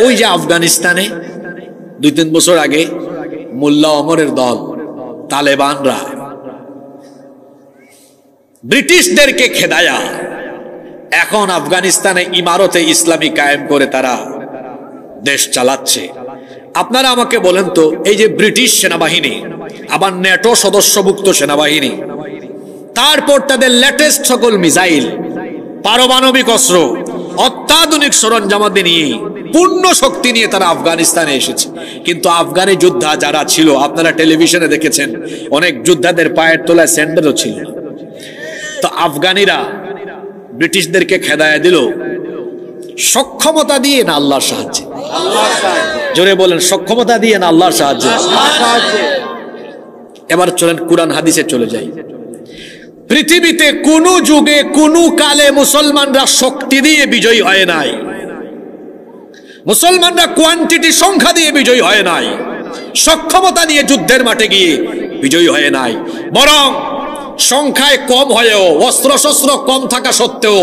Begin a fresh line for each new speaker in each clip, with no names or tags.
ওই যে আফগানিস্তানে 2-3 বছর আগে মোল্লা ওমরের দল তালেবানরা ব্রিটিশদেরকে খেদায়া এখন আফগানিস্তানে ইমারতে ইসলামী কায়েম করে তারা দেশ চালাচ্ছে। আপনারা আমাকে বলেন তো, এই যে ব্রিটিশ সেনাবাহিনী, আবার নেটো সদস্যভুক্ত সেনাবাহিনী, তারপর তাদের লেটেস্ট সকল মিসাইল, পারমাণবিক অস্ত্র, অত্যাধুনিক সরঞ্জামাদি নিয়ে পূর্ণ শক্তি নিয়ে তারা আফগানিস্তানে এসেছে। কিন্তু আফগানি যোদ্ধা যারা ছিল, আপনারা টেলিভিশনে দেখেছেন, অনেক যোদ্ধাদের পায়ের তলায় স্যান্ডেলও ছিল না। তো আফগানিরা ব্রিটিশদেরকে খেদায়া দিল সক্ষমতা দিয়ে না আল্লাহর সাহায্যে? জোরে বলেন, সক্ষমতা দিয়ে না আল্লাহর সাহায্যে? এবার চলেন কোরআন হাদিসে চলে যাই। পৃথিবীতে কোন যুগে কোন কালে মুসলমানরা শক্তি দিয়ে বিজয়ী হয় নাই, মুসলমানরা কোয়ান্টিটি সংখ্যা দিয়ে বিজয়ী হয় নাই, সক্ষমতা নিয়ে যুদ্ধের মাঠে গিয়ে বিজয়ী হয় নাই। বরং সংখ্যায় কম হয়েও, অস্ত্র শস্ত্র কম থাকা সত্ত্বেও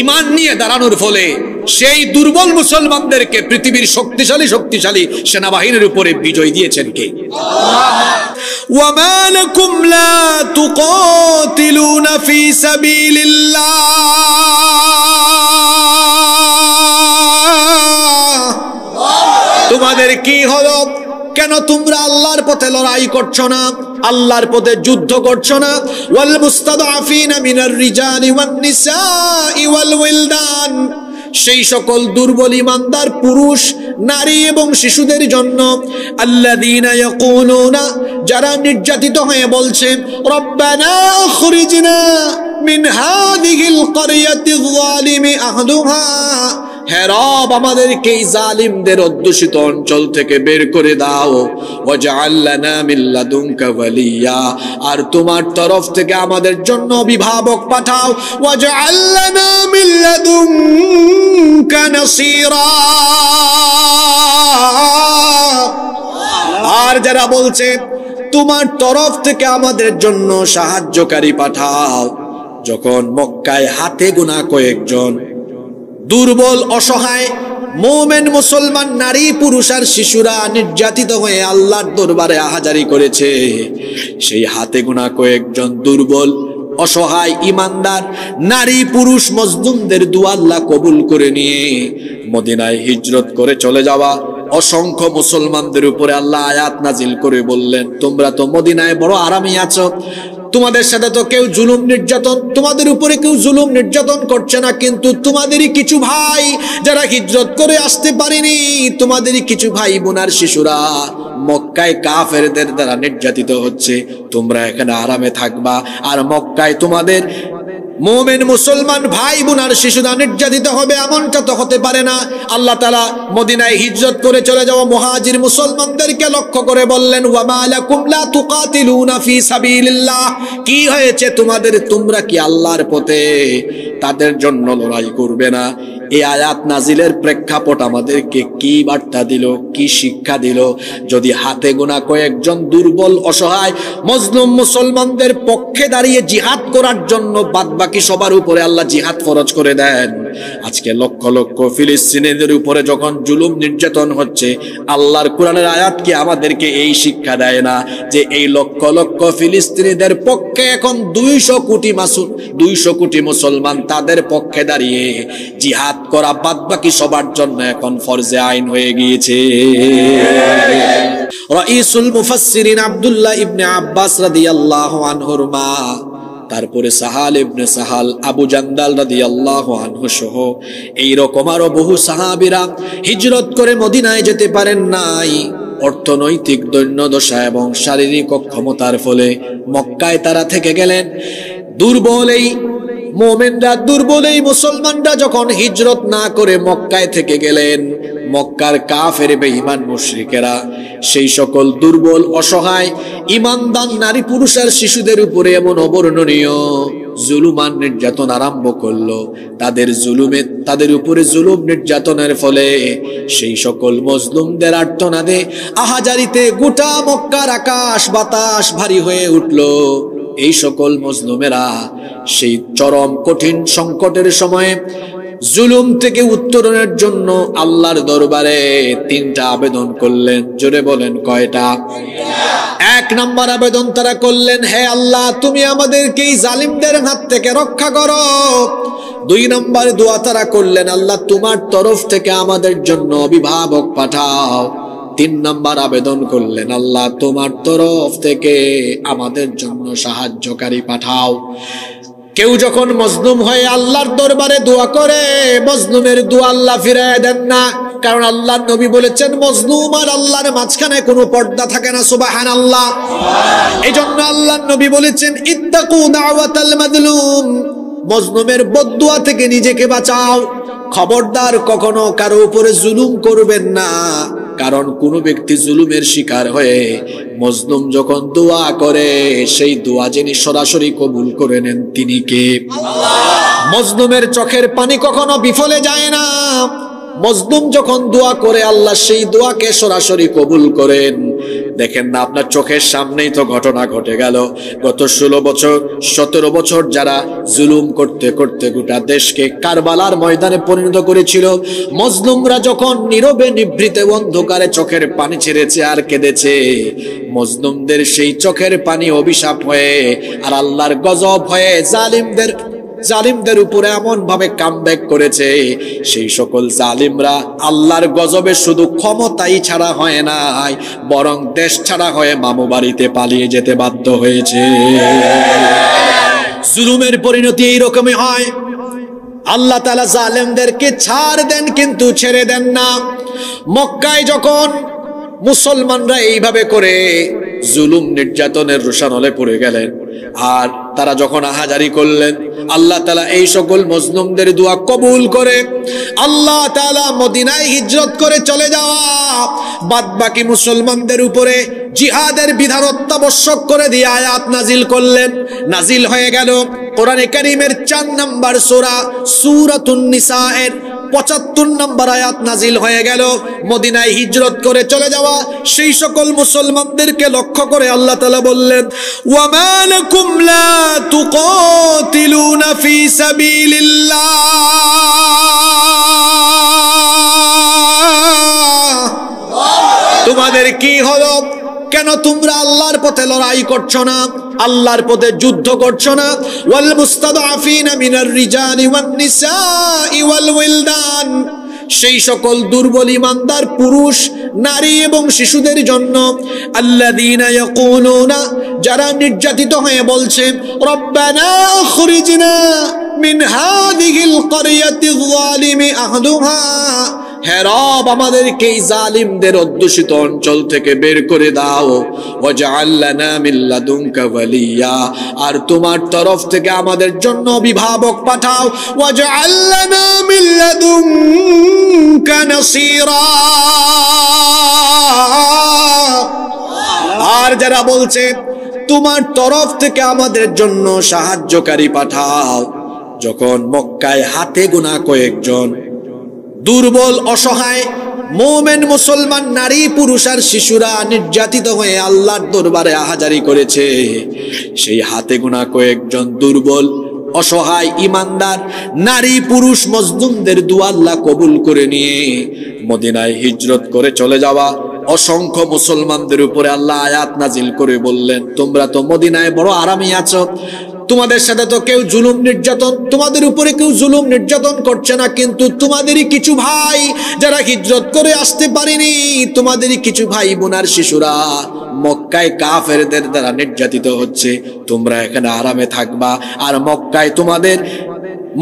ঈমান নিয়ে দাঁড়ানোর ফলে সেই দুর্বল মুসলমানদেরকে পৃথিবীর শক্তিশালী সেনাবাহিনীর উপরে বিজয় দিয়েছেন কে? ওয়ামা লাকুম লা তুকাতিলুনা ফি সাবিলিল্লাহ, তোমাদের কি হলো? কেন তোমরা আল্লাহর পথে লড়াই করছো না, আল্লাহর পথে যুদ্ধ করছো না? ওয়াল মুস্তাদআফিনা মিনার রিজালি ওয়ান নিসাই ওয়াল ওয়িলদান, সেই সকল দুর্বল ঈমানদার পুরুষ, নারী এবং শিশুদের জন্য। আল্লাযীনা ইয়াকুলুনা, যারা নির্যাতিত হয়ে বলছে, রব্বানা আখরিজনা মিন হাযিহিল ক্বরিয়াতিয যালিমি আহলুহা, হে রব আমাদেরকে এই জালিমদের অধ্যুষিত অঞ্চল থেকে বের করে দাও। ওয়াজআল লানা মিন লাদুনকা ওয়ালিয়া, আর তোমার তরফ থেকে আমাদের জন্য অভিভাবক পাঠাও। ওয়াজআল লানা মিন লাদুনকা নাসীরা, আর যারা বলছে তোমার তরফ থেকে আমাদের জন্য সাহায্যকারী পাঠাও, যখন মক্কায় হাতে গোনা কয়েকজন দুর্বল অসহায় মুমিন মুসলমান নারী পুরুষ আর শিশুরা নির্যাতিত হয়ে আল্লাহর দরবারে আহাজারি করেছে, সেই হাতে গোনা কয়েকজন দুর্বল অসহায় ঈমানদার নারী পুরুষ মজলুমদের দোয়া আল্লাহ কবুল করে নিয়ে মদিনায় হিজরত করে চলে যাওয়া অসংখ্য মুসলমানদের উপরে আল্লাহ আয়াত নাজিল করে বললেন, তোমরা তো মদিনায় বড় আরামে আছো, তোমাদের সাথে তো কেউ জুলুম নির্যাতন, তোমাদের উপরে কেউ জুলুম নির্যাতন করছে না, কিন্তু তোমাদেরই কিছু ভাই যারা হিজরত করে আসতে পারেনি, তোমাদেরই কিছু ভাই বোনার শিশুরা মক্কায় কাফেরদের দ্বারা নির্যাতিত হচ্ছে, তোমরা এখানে আরামে থাকবা, আর মক্কায় তোমাদের মুমিন মুসলমান ভাই বোন আর শিশুরা নির্যাতিত হবে, এমনটা তো হতে পারে না। আল্লাহ তাআলা মদিনায় হিজরত করে চলে যাওয়া মুহাজির মুসলমানদেরকে লক্ষ্য করে বললেন, ওয়ামা লাকুম লা তুকাতিলুনা ফি সাবিলিল্লাহ, কি হয়েছে তোমাদের, তোমরা কি আল্লাহর পথে তাদের জন্য লড়াই করবে না? এই আয়াত নাজিলের প্রেক্ষাপট আমাদেরকে কি বার্তা দিল, কি শিক্ষা দিল? যদি হাতে গোনা কয়েকজন দুর্বল অসহায় মজলুম মুসলমানদের পক্ষে দাঁড়িয়ে জিহাদ করার জন্য বাদবাকি সবার উপরে আল্লাহ জিহাদ ফরজ করে দেন, আজকে লক্ষ লক্ষ ফিলিস্তিনিদের উপরে যখন জুলুম নির্যাতন হচ্ছে, আল্লাহর কোরআনের আয়াত কি আমাদেরকে এই শিক্ষা দেয় না যে এই লক্ষ লক্ষ ফিলিস্তিনিদের পক্ষে এখন 200 কোটি মুসলমান তাদের পক্ষে দাঁড়িয়ে জিহাদ করা বাদবাকি সবার জন্য এখন ফরজে আইন হয়ে গিয়েছে। রাইসুল মুফাসসিরিন আব্দুল্লাহ ইবনে আব্বাস রাদিয়াল্লাহু আনহুর মা, তারপরে সাহাল ইবনে সাহাল, আবু জান্দাল রাদিয়াল্লাহু আনহু সহ এইরকম আরো বহু সাহাবীরা হিজরত করে মদিনায় যেতে পারেন নাই। অর্থনৈতিক দৈন্যদশা এবং শারীরিক অক্ষমতার ফলে মক্কায় তারা থেকে গেলেন। দুর্বল এই মুমিনরা, দুর্বল এই মুসলমানরা যখন হিজরত না করে মক্কায় থেকে গেলেন, মক্কার কাফের বেঈমান মুশরিকেরা সেই সকল দুর্বল অসহায় ঈমানদার নারী পুরুষ আর শিশুদের উপরে এমন অবর্ণনীয় জুলুমান নির্যাতন আরম্ভ করলো। তাদের উপরে জুলুম নির্যাতনের ফলে সেই সকল মজলুমদের আর্তনাদে আহাজারিতে গোটা মক্কার আকাশ বাতাস ভারী হয়ে উঠলো। এই সকল মজলুমেরা সেই চরম কঠিন সংকটের সময়ে জুলুম থেকে উত্তরণের জন্য আল্লাহর দরবারে 3টা আবেদন করলেন। জোরে বলেন কয়টা? 1 নম্বর আবেদন তারা করলেন, হে আল্লাহ তুমি আমাদেরকে এই জালিমদের হাত থেকে রক্ষা করো। 2 নম্বর দোয়া তারা করলেন, আল্লাহ তোমার তরফ থেকে আমাদের জন্য অভিভাবক পাঠাও। 3 নম্বর আবেদন করলেন, আল্লাহ তোমার তরফ থেকে আমাদের জন্য সাহায্যকারী পাঠাও। কেউ যখন মজলুম হয়ে আল্লাহর দরবারে দোয়া করে, মজলুমের দোয়া আল্লাহ ফিরায় দেন না, কারণ আল্লাহর নবী বলেছেন মজলুম আর আল্লাহর মাঝখানে কোনো পর্দা থাকে না। সুবহানাল্লাহ। এইজন্য আল্লাহর নবী বলেছেন ইত্তাকু দাওয়াতাল মাজলুম, মজলুমের বদদুয়া থেকে নিজেকে বাঁচাও। খবরদার কখনো কারো উপরে জুলুম করবেন না, কারণ কোন ব্যক্তি জুলুমের শিকার হয়ে মজলুম যখন দোয়া করে, সেই দোয়া যিনি সরাসরি কবুল করে নেন তিনি কে? মজলুমের চোখের পানি কখনো বিফলে যায় না। মজলুম যখন দোয়া করে আল্লাহ সেই দোয়াকে সরাসরি কবুল করেন। দেখেন না, আপনার চোখের সামনেই তো ঘটনা ঘটে গেল। গত 16 বছর 17 বছর যারা জুলুম করতে করতে গোটা দেশকে কারবালার ময়দানে পরিণত করেছিল, মজলুমরা যখন নীরবে নিভৃতে অন্ধকারে চোখের পানি ছেড়েছে আর কেঁদেছে, মজলুমদের সেই চোখের পানি অভিশাপ হয়ে আর আল্লাহর গজব হয়ে জালিমদের উপরে এমন ভাবে কামব্যাক করেছে, সেই সকল জালিমরা আল্লাহর গজবে শুধু ক্ষমতাই ছাড়া হয় নাই, বরং দেশ ছাড়া হয়ে মামু বাড়িতে পালিয়ে যেতে বাধ্য হয়েছে। জুলুমের পরিণতি এইরকমই হয়। আল্লাহ তাআলা জালিমদেরকে ছাড় দেন কিন্তু ছেড়ে দেন না। মক্কায় যখন মুসলমানরা এইভাবে করে জুলুম নির্যাতনের রোষানলে পড়ে গেলেন, আর তারা যখন আহাজারি করলেন, আল্লাহ তাআলা এই সকল মজলুমদের দোয়া কবুল করে আল্লাহ তাআলা মদিনায় হিজরত করে চলে যাওয়া বাদবাকি মুসলমানদের উপরে জিহাদের বিধান অত্যাবশ্যক করে দিয়ে আয়াত নাজিল করলেন। নাজিল হয়ে গেল কোরআনে কারীমের 4 নম্বর সূরা সূরাতুন নিসা এর 75 নম্বর আয়াত নাজিল হয়ে গেল। মদিনায় হিজরত করে চলে যাওয়া সেই সকল মুসলমানদেরকে লক্ষ্য করে আল্লাহ তাআলা বললেন, ওয়া মা লাকুম লা তুকাতিলুনা ফি সাবিলিল্লাহ, তোমাদের কি হলো? কেন তোমরা আল্লাহর পথে লড়াই করছো না, আল্লাহর পথে যুদ্ধ করছো না? ওয়াল মুস্তাদআফিনা মিনার রিজালি ওয়ান নিসাই ওয়াল ওয়িলদান, সেই সকল দুর্বল ঈমানদার পুরুষ, নারী এবং শিশুদের জন্য। আল্লাযীনা ইয়াকুলুনা, যারা নির্যাতিত হয়ে বলছে, রব্বানা আখরিজনা মিন হাযিহিল ক্বরিয়াতিয যালিমি আহলুহা, হে রব আমাদেরকে এই জালিমদের অধ্যুষিত অঞ্চল থেকে বের করে দাও। ওয়াজআল লানা মিন লাদুনকা ওয়ালিয়া, আর তোমার তরফ থেকে আমাদের জন্য অভিভাবক পাঠাও। ওয়াজআল লানা মিন লাদুনকা নাসীরা, আর যারা বলছে তোমার তরফ থেকে আমাদের জন্য সাহায্যকারী পাঠাও, যখন মক্কায় হাতে গোনা কয়েকজন দুর্বল অসহায় মুমিন মুসলমান নারী পুরুষ আর শিশুরা নির্যাতিত হয়ে আল্লাহর দরবারে আহাজারি করেছে, সেই হাতে গোনা কয়েকজন দুর্বল অসহায় ঈমানদার নারী পুরুষ মজলুমদের দোয়া আল্লাহ কবুল করে নিয়ে মদিনায় হিজরত করে চলে যাওয়া অসংখ্য মুসলমানদের উপরে আল্লাহ আয়াত নাজিল করে বললেন, তোমরা তো মদিনায় বড় আরামে আছো, তোমাদের সাথে তো কেউ জুলুম নির্যাতন, তোমাদের উপরে কেউ জুলুম নির্যাতন করছে না, কিন্তু তোমাদেরই কিছু ভাই যারা হিজরত করে আসতে পারেনি, তোমাদেরই কিছু ভাই বোনার শিশুরা মক্কায় কাফেরদের দ্বারা নির্যাতিত হচ্ছে, তোমরা এখানে আরামে থাকবা, আর মক্কায় তোমাদের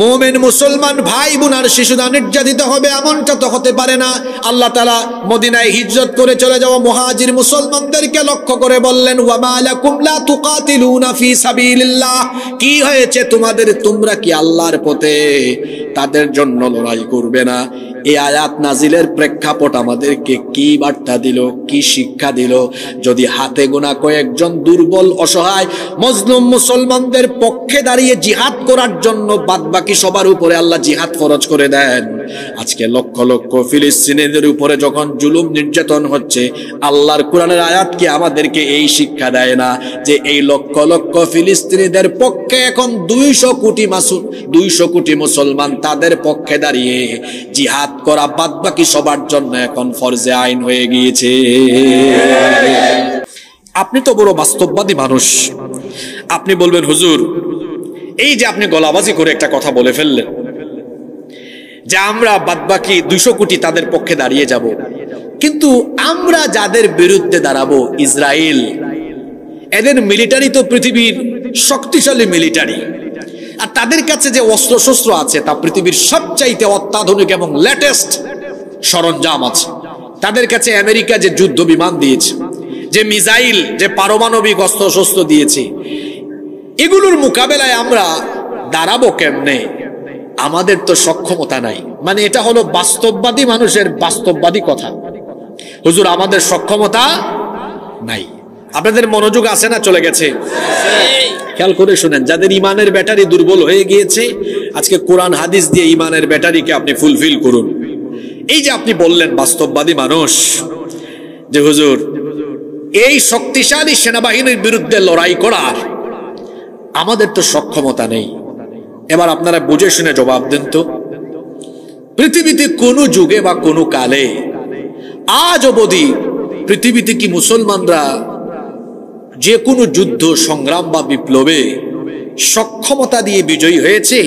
মুমিন মুসলমান ভাই বোনার শিশুরা নির্যাতিত হবে, এমনটা তো হতে পারে না। আল্লাহ তাআলা মদিনায় হিজরত করে চলে যাওয়া মুহাজির মুসলমানদেরকে লক্ষ্য করে বললেন, ওয়া মা লাকুম লা তুকাতিলুনা ফি সাবিলিল্লাহ, কি হয়েছে তোমাদের, তোমরা কি আল্লাহর পথে তাদের জন্য লড়াই করবে না? এই আয়াত নাজিলের প্রেক্ষাপট আমাদেরকে কি বার্তা দিল, কি শিক্ষা দিল? যদি হাতে গোনা কয়েকজন দুর্বল অসহায় মজলুম মুসলমানদের পক্ষে দাঁড়িয়ে জিহাদ করার জন্য বাদবাকি বাকি সবার উপরে আল্লাহ জিহাদ ফরজ করে দেন। আজকে লক্ষ লক্ষ ফিলিস্তিনিদের উপরে যখন জুলুম নির্যাতন হচ্ছে, আল্লাহর কোরআনের আয়াত কি আমাদেরকে এই শিক্ষা দেয় না যে এই লক্ষ লক্ষ ফিলিস্তিনিদের পক্ষে এখন 200 কোটি মুসলমান তাদের পক্ষে দাঁড়িয়ে জিহাদ করা বাদ বাকি সবার জন্য এখন ফরজে আইন হয়ে গিয়েছে। আপনি তো বড় বাস্তববাদী মানুষ, আপনি বলবেন হুজুর এই যে আপনি গলাবাজি করে একটা কথা বলে ফেললেন যে আমরা বাদবাকি 200 কোটি তাদের পক্ষে দাঁড়িয়ে যাব, কিন্তু আমরা যাদের বিরুদ্ধে দাঁড়াবো ইসরায়েল, এদের মিলিটারি তো পৃথিবীর শক্তিশালী মিলিটারি, আর তাদের কাছে যে অস্ত্র শস্ত্র আছে তা পৃথিবীর সবচাইতে অত্যাধুনিক এবং লেটেস্ট সরঞ্জাম আছে। তাদের কাছে আমেরিকা যে যুদ্ধ বিমান দিয়েছে, যে মিসাইল, যে পারমাণবিক অস্ত্র শস্ত্র দিয়েছে, এগুলোর মোকাবেলায় আমরা দাঁড়াবো কেমনে? আমাদের তো সক্ষমতা নাই। মানে এটা হলো বাস্তববাদী মানুষের বাস্তববাদী কথা। হুজুর আমাদের সক্ষমতা নাই। আপনাদের মনোযোগ আছে না চলে গেছে? খেয়াল করে শুনেন, যাদের ইমানের ব্যাটারি দুর্বল হয়ে গিয়েছে, আজকে কোরআন হাদিস দিয়ে ইমানের ব্যাটারিকে আপনি ফুলফিল করুন। এই যে আপনি বললেন বাস্তববাদী মানুষ যে হুজুর এই শক্তিশালী সেনাবাহিনীর বিরুদ্ধে লড়াই করার আমাদের তো সক্ষমতা নেই। এবার আপনারা বুঝে শুনে জবাব দেন তো, পৃথিবীতে কোন যুগে বা কোন কালে আজ অবধি পৃথিবীতে কি মুসলমানরা যে কোনো যুদ্ধ সংগ্রাম বা বিপ্লবে সক্ষমতা দিয়ে বিজয়ী হয়েছে,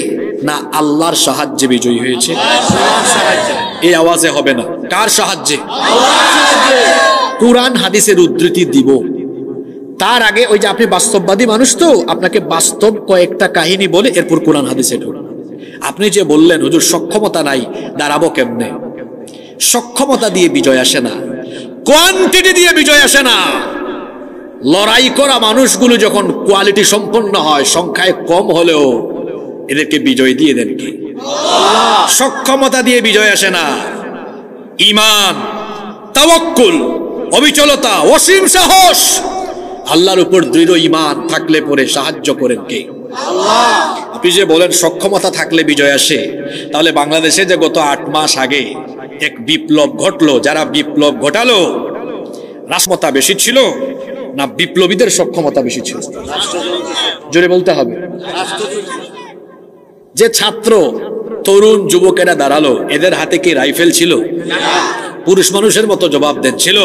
না আল্লাহর সাহায্যে বিজয়ী হয়েছে? এই আওয়াজে হবে না। কার সাহায্যে? কোরআন হাদিসের উদ্ধৃতি দিব। তার আগে ওই যে আপনি বাস্তববাদী মানুষ, তো আপনাকে বাস্তব কয়েকটা কাহিনী বলে এরপর কোরআন হাদিসে ঢুকবেন। আপনি যে বললেন হুজুর সক্ষমতা নাই, দাঁড়াবো কেমনে? সক্ষমতা দিয়ে বিজয় আসে না, কোয়ান্টিটি দিয়ে বিজয় আসে না। লড়াই করা মানুষগুলো যখন কোয়ালিটি সম্পন্ন হয়, সংখ্যায় কম হলেও এদেরকে বিজয় দিয়ে দেন কি? সক্ষমতা দিয়ে বিজয় আসে না। ঈমান, তাওয়াক্কুল, অবিচলতা, অসীম সাহস, আল্লাহর উপর দৃঢ় ঈমান থাকলে পরে সাহায্য করেন কে? আল্লাহ। আপনি যে বলেন সক্ষমতা থাকলে বিজয় আসে, তাহলে বাংলাদেশে যে গত 8 মাস আগে এক বিপ্লব ঘটলো, যারা বিপ্লব ঘটালো রাষ্ট্রক্ষমতা বেশি ছিল না বিপ্লবীদের সক্ষমতা বেশি ছিল? জোরে বলতে হবে। যে ছাত্র তরুণ যুবকেরা দাঁড়ালো, এদের হাতে কি রাইফেল ছিল? পুরুষ মানুষের মতো জবাব দেন, ছিল?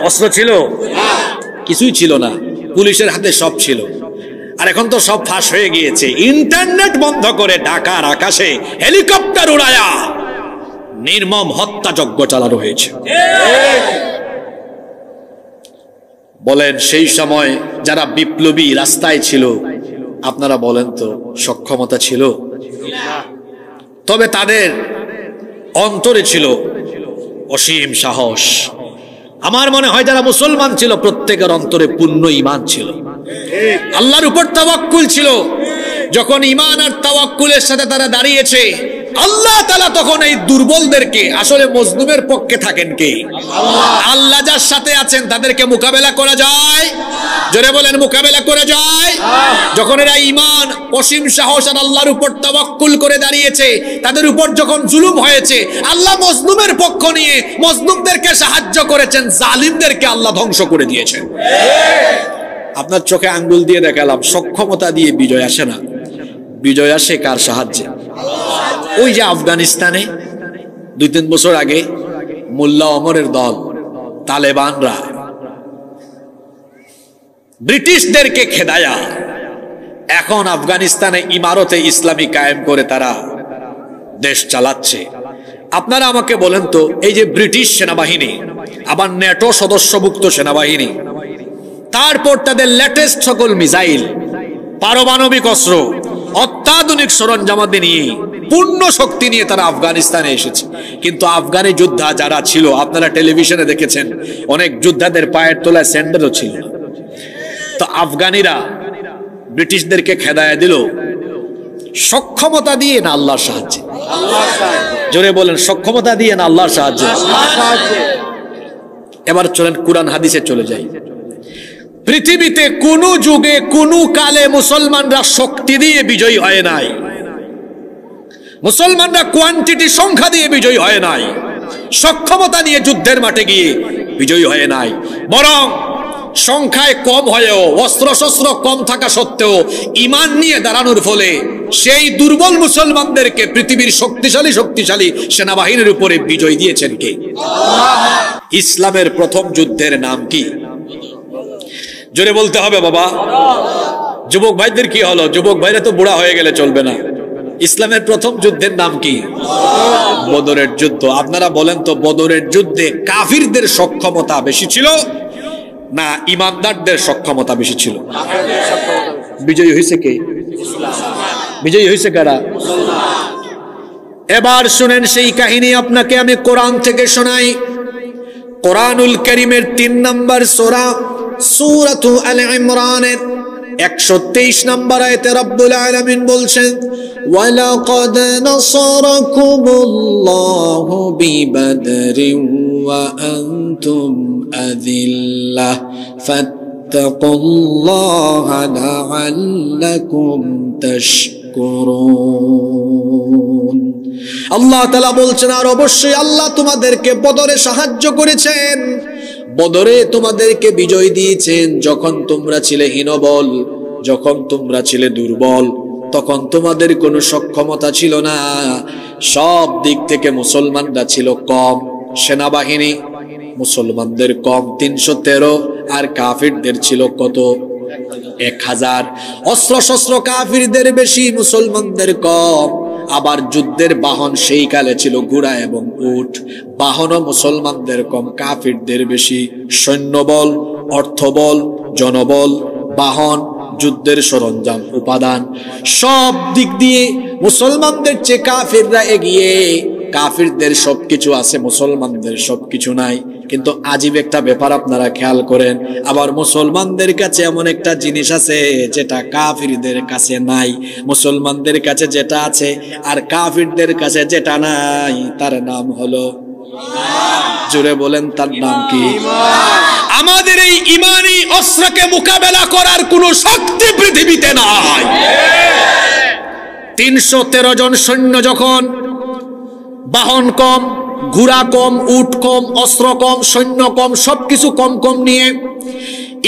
অস্ত্র ছিল? কিছুই ছিল না। পুলিশের হাতে সব ছিল। আর এখন তো সব ফাঁস হয়ে গিয়েছে। ইন্টারনেট বন্ধ করে ঢাকার আকাশে হেলিকপ্টার উড়ায়া নির্মম হত্যাযজ্ঞ চালানো হয়েছে। বলেন সেই সময় যারা বিপ্লবী রাস্তায় ছিল, আপনারা বলেন তো সক্ষমতা ছিল? তবে তাদের অন্তরে ছিল অসীম সাহস। আমার মনে হয় যারা মুসলমান ছিল প্রত্যেকের অন্তরে পূর্ণ ঈমান ছিল, আল্লাহর উপর তাওয়াক্কুল ছিল। যখন ঈমান আর তাওয়াক্কুলের সাথে তারা দাঁড়িয়েছে, আল্লাহ তাআলা তখন এই দুর্বলদেরকে, আসলে মজলুমের পক্ষে থাকেন কে? আল্লাহ যার সাথে আছেন তাদেরকে মোকাবেলা করা যায়। জোরে বলেন মোকাবেলা করা যায়। যখন এরা ঈমান, অসীম সাহস আর আল্লাহর উপর তাওয়াক্কুল করে দাঁড়িয়েছে, তাদের উপর যখন জুলুম হয়েছে, আল্লাহ মজলুমের পক্ষ নিয়ে মজলুমদেরকে সাহায্য করেছেন, জালিমদেরকে আল্লাহ ধ্বংস করে দিয়েছেন। আপনার চোখে আঙ্গুল দিয়ে দেখালাম, সক্ষমতা দিয়ে বিজয় আসে না, বিজয় আসে কার সাহায্যে? ওই যে আফগানিস্তানে 2-3 বছর আগে মোল্লা ওমরের দল তালেবানরা ব্রিটিশদেরকে খেদায়া এখন আফগানিস্তানে ইমারতে ইসলামী কায়েম করে তারা দেশ চালাচ্ছে। আপনারা আমাকে বলেন তো, এই যে ব্রিটিশ সেনাবাহিনী, আবার নেটো সদস্যভুক্ত সেনাবাহিনী, তারপর তাদের লেটেস্ট সকল মিসাইল, পারমাণবিক অস্ত্র, অত্যাধুনিক সরঞ্জামাদি নিয়ে পূর্ণ শক্তি নিয়ে তারা আফগানিস্তানে এসেছে। কিন্তু আফগানি যোদ্ধা যারা ছিল, আপনারা টেলিভিশনে দেখেছেন, অনেক যোদ্ধাদের পায়ের তলায় স্যান্ডেলও ছিল। তো আফগানিরা ব্রিটিশদেরকে খেদায়া দিল সক্ষমতা দিয়ে না আল্লাহর সাহায্যে? জোরে বলেন, সক্ষমতা দিয়ে না আল্লাহর সাহায্যে? এবার চলেন কুরআন হাদিসে চলে যাই। পৃথিবীতে কোন যুগে কোন কালে মুসলমানরা শক্তি দিয়ে বিজয়ী হয় নাই। মুসলমানরা কোয়ান্টিটি সংখ্যা দিয়ে বিজয়ী হয় নাই, সক্ষমতা নিয়ে যুদ্ধের মাঠে গিয়ে বিজয়ী হয় নাই, বরং সংখ্যায় কম হয়েও অস্ত্র শস্ত্র কম থাকা সত্ত্বেও ঈমান নিয়ে দাঁড়ানোর ফলে সেই দুর্বল মুসলমানদেরকে পৃথিবীর শক্তিশালী সেনাবাহিনীর উপরে বিজয় দিয়েছেন কে? ইসলামের প্রথম যুদ্ধের নাম কি? জোরে বলতে হবে বাবা। যুবক ভাইদের কি হলো? যুবক ভাইরা তো বুড়া হয়ে গেলে চলবে না। ইসলামের প্রথম যুদ্ধের নাম কি? বদরের যুদ্ধ। আপনারা বলেন তো, বদরের যুদ্ধে কাফিরদের সক্ষমতা বেশি ছিল না ইমানদারদের সক্ষমতা বেশি ছিল? বিজয়ী হয়েছে কে? বিজয়ী হয়েছে কারা? এবার শুনেন সেই কাহিনী আপনাকে আমি কোরআন থেকে শোনাই। কোরআনুল কারীমের 3 নম্বর সূরা সূরাতু আল ইমরানের 123 নম্বর আয়াতে রব্বুল আলামিন বলছেন, ওয়ালাকাদ নাসারাকুমুল্লাহু বিবাদরিন ওয়া আনতুম আযিল্লাহ ফাত্তাকুল্লাহা লাআল্লাকুম তাশকুরুন। আল্লাহ তাআলা বলছেন, আর অবশ্যই আল্লাহ তোমাদেরকে বদরে সাহায্য করেছেন, বদরে তোমাদেরকে বিজয় দিয়েছেন যখন তোমরা ছিলে হীনবল, যখন তোমরা ছিলে দুর্বল, তখন তোমাদের কোনো সক্ষমতা ছিল না। সব দিক থেকে মুসলমানরা ছিল কম, সেনাবাহিনী মুসলমানদের কম 313, আর কাফিরদের ছিল কত? 1000। অস্ত্র শস্ত্র কাফিরদের বেশি, মুসলমানদের কম। আবার যুদ্ধের বাহন সেই কালে ছিল ঘোড়া এবং উট, বাহনও মুসলমানদের কম, কাফিরদের বেশি। সৈন্যবল, অর্থবল, জনবল, বাহন, যুদ্ধের সরঞ্জাম, উপাদান, সব দিক দিয়ে মুসলমানদের চেয়ে কাফিররা এগিয়ে। কাফিরদের সবকিছু আছে, মুসলমানদের সবকিছু নাই। কিন্তু আজীব একটা ব্যাপার আপনারা খেয়াল করেন, আবার মুসলমানদের কাছে এমন একটা জিনিস আছে যেটা কাফিরদের কাছে নাই। মুসলমানদের কাছে যেটা আছে আর কাফিরদের কাছে যেটা নাই, তার নাম হলো জোরে বলেন, তার নাম কি? আমাদের এই ঈমানি অস্ত্রকে মোকাবেলা করার কোনো শক্তি পৃথিবীতে নাই। 313 জন সৈন্য যখন, বাহন কম, ঘোড়া কম, উট কম, অস্ত্র কম, সৈন্য কম, সবকিছু কম কম নিয়ে,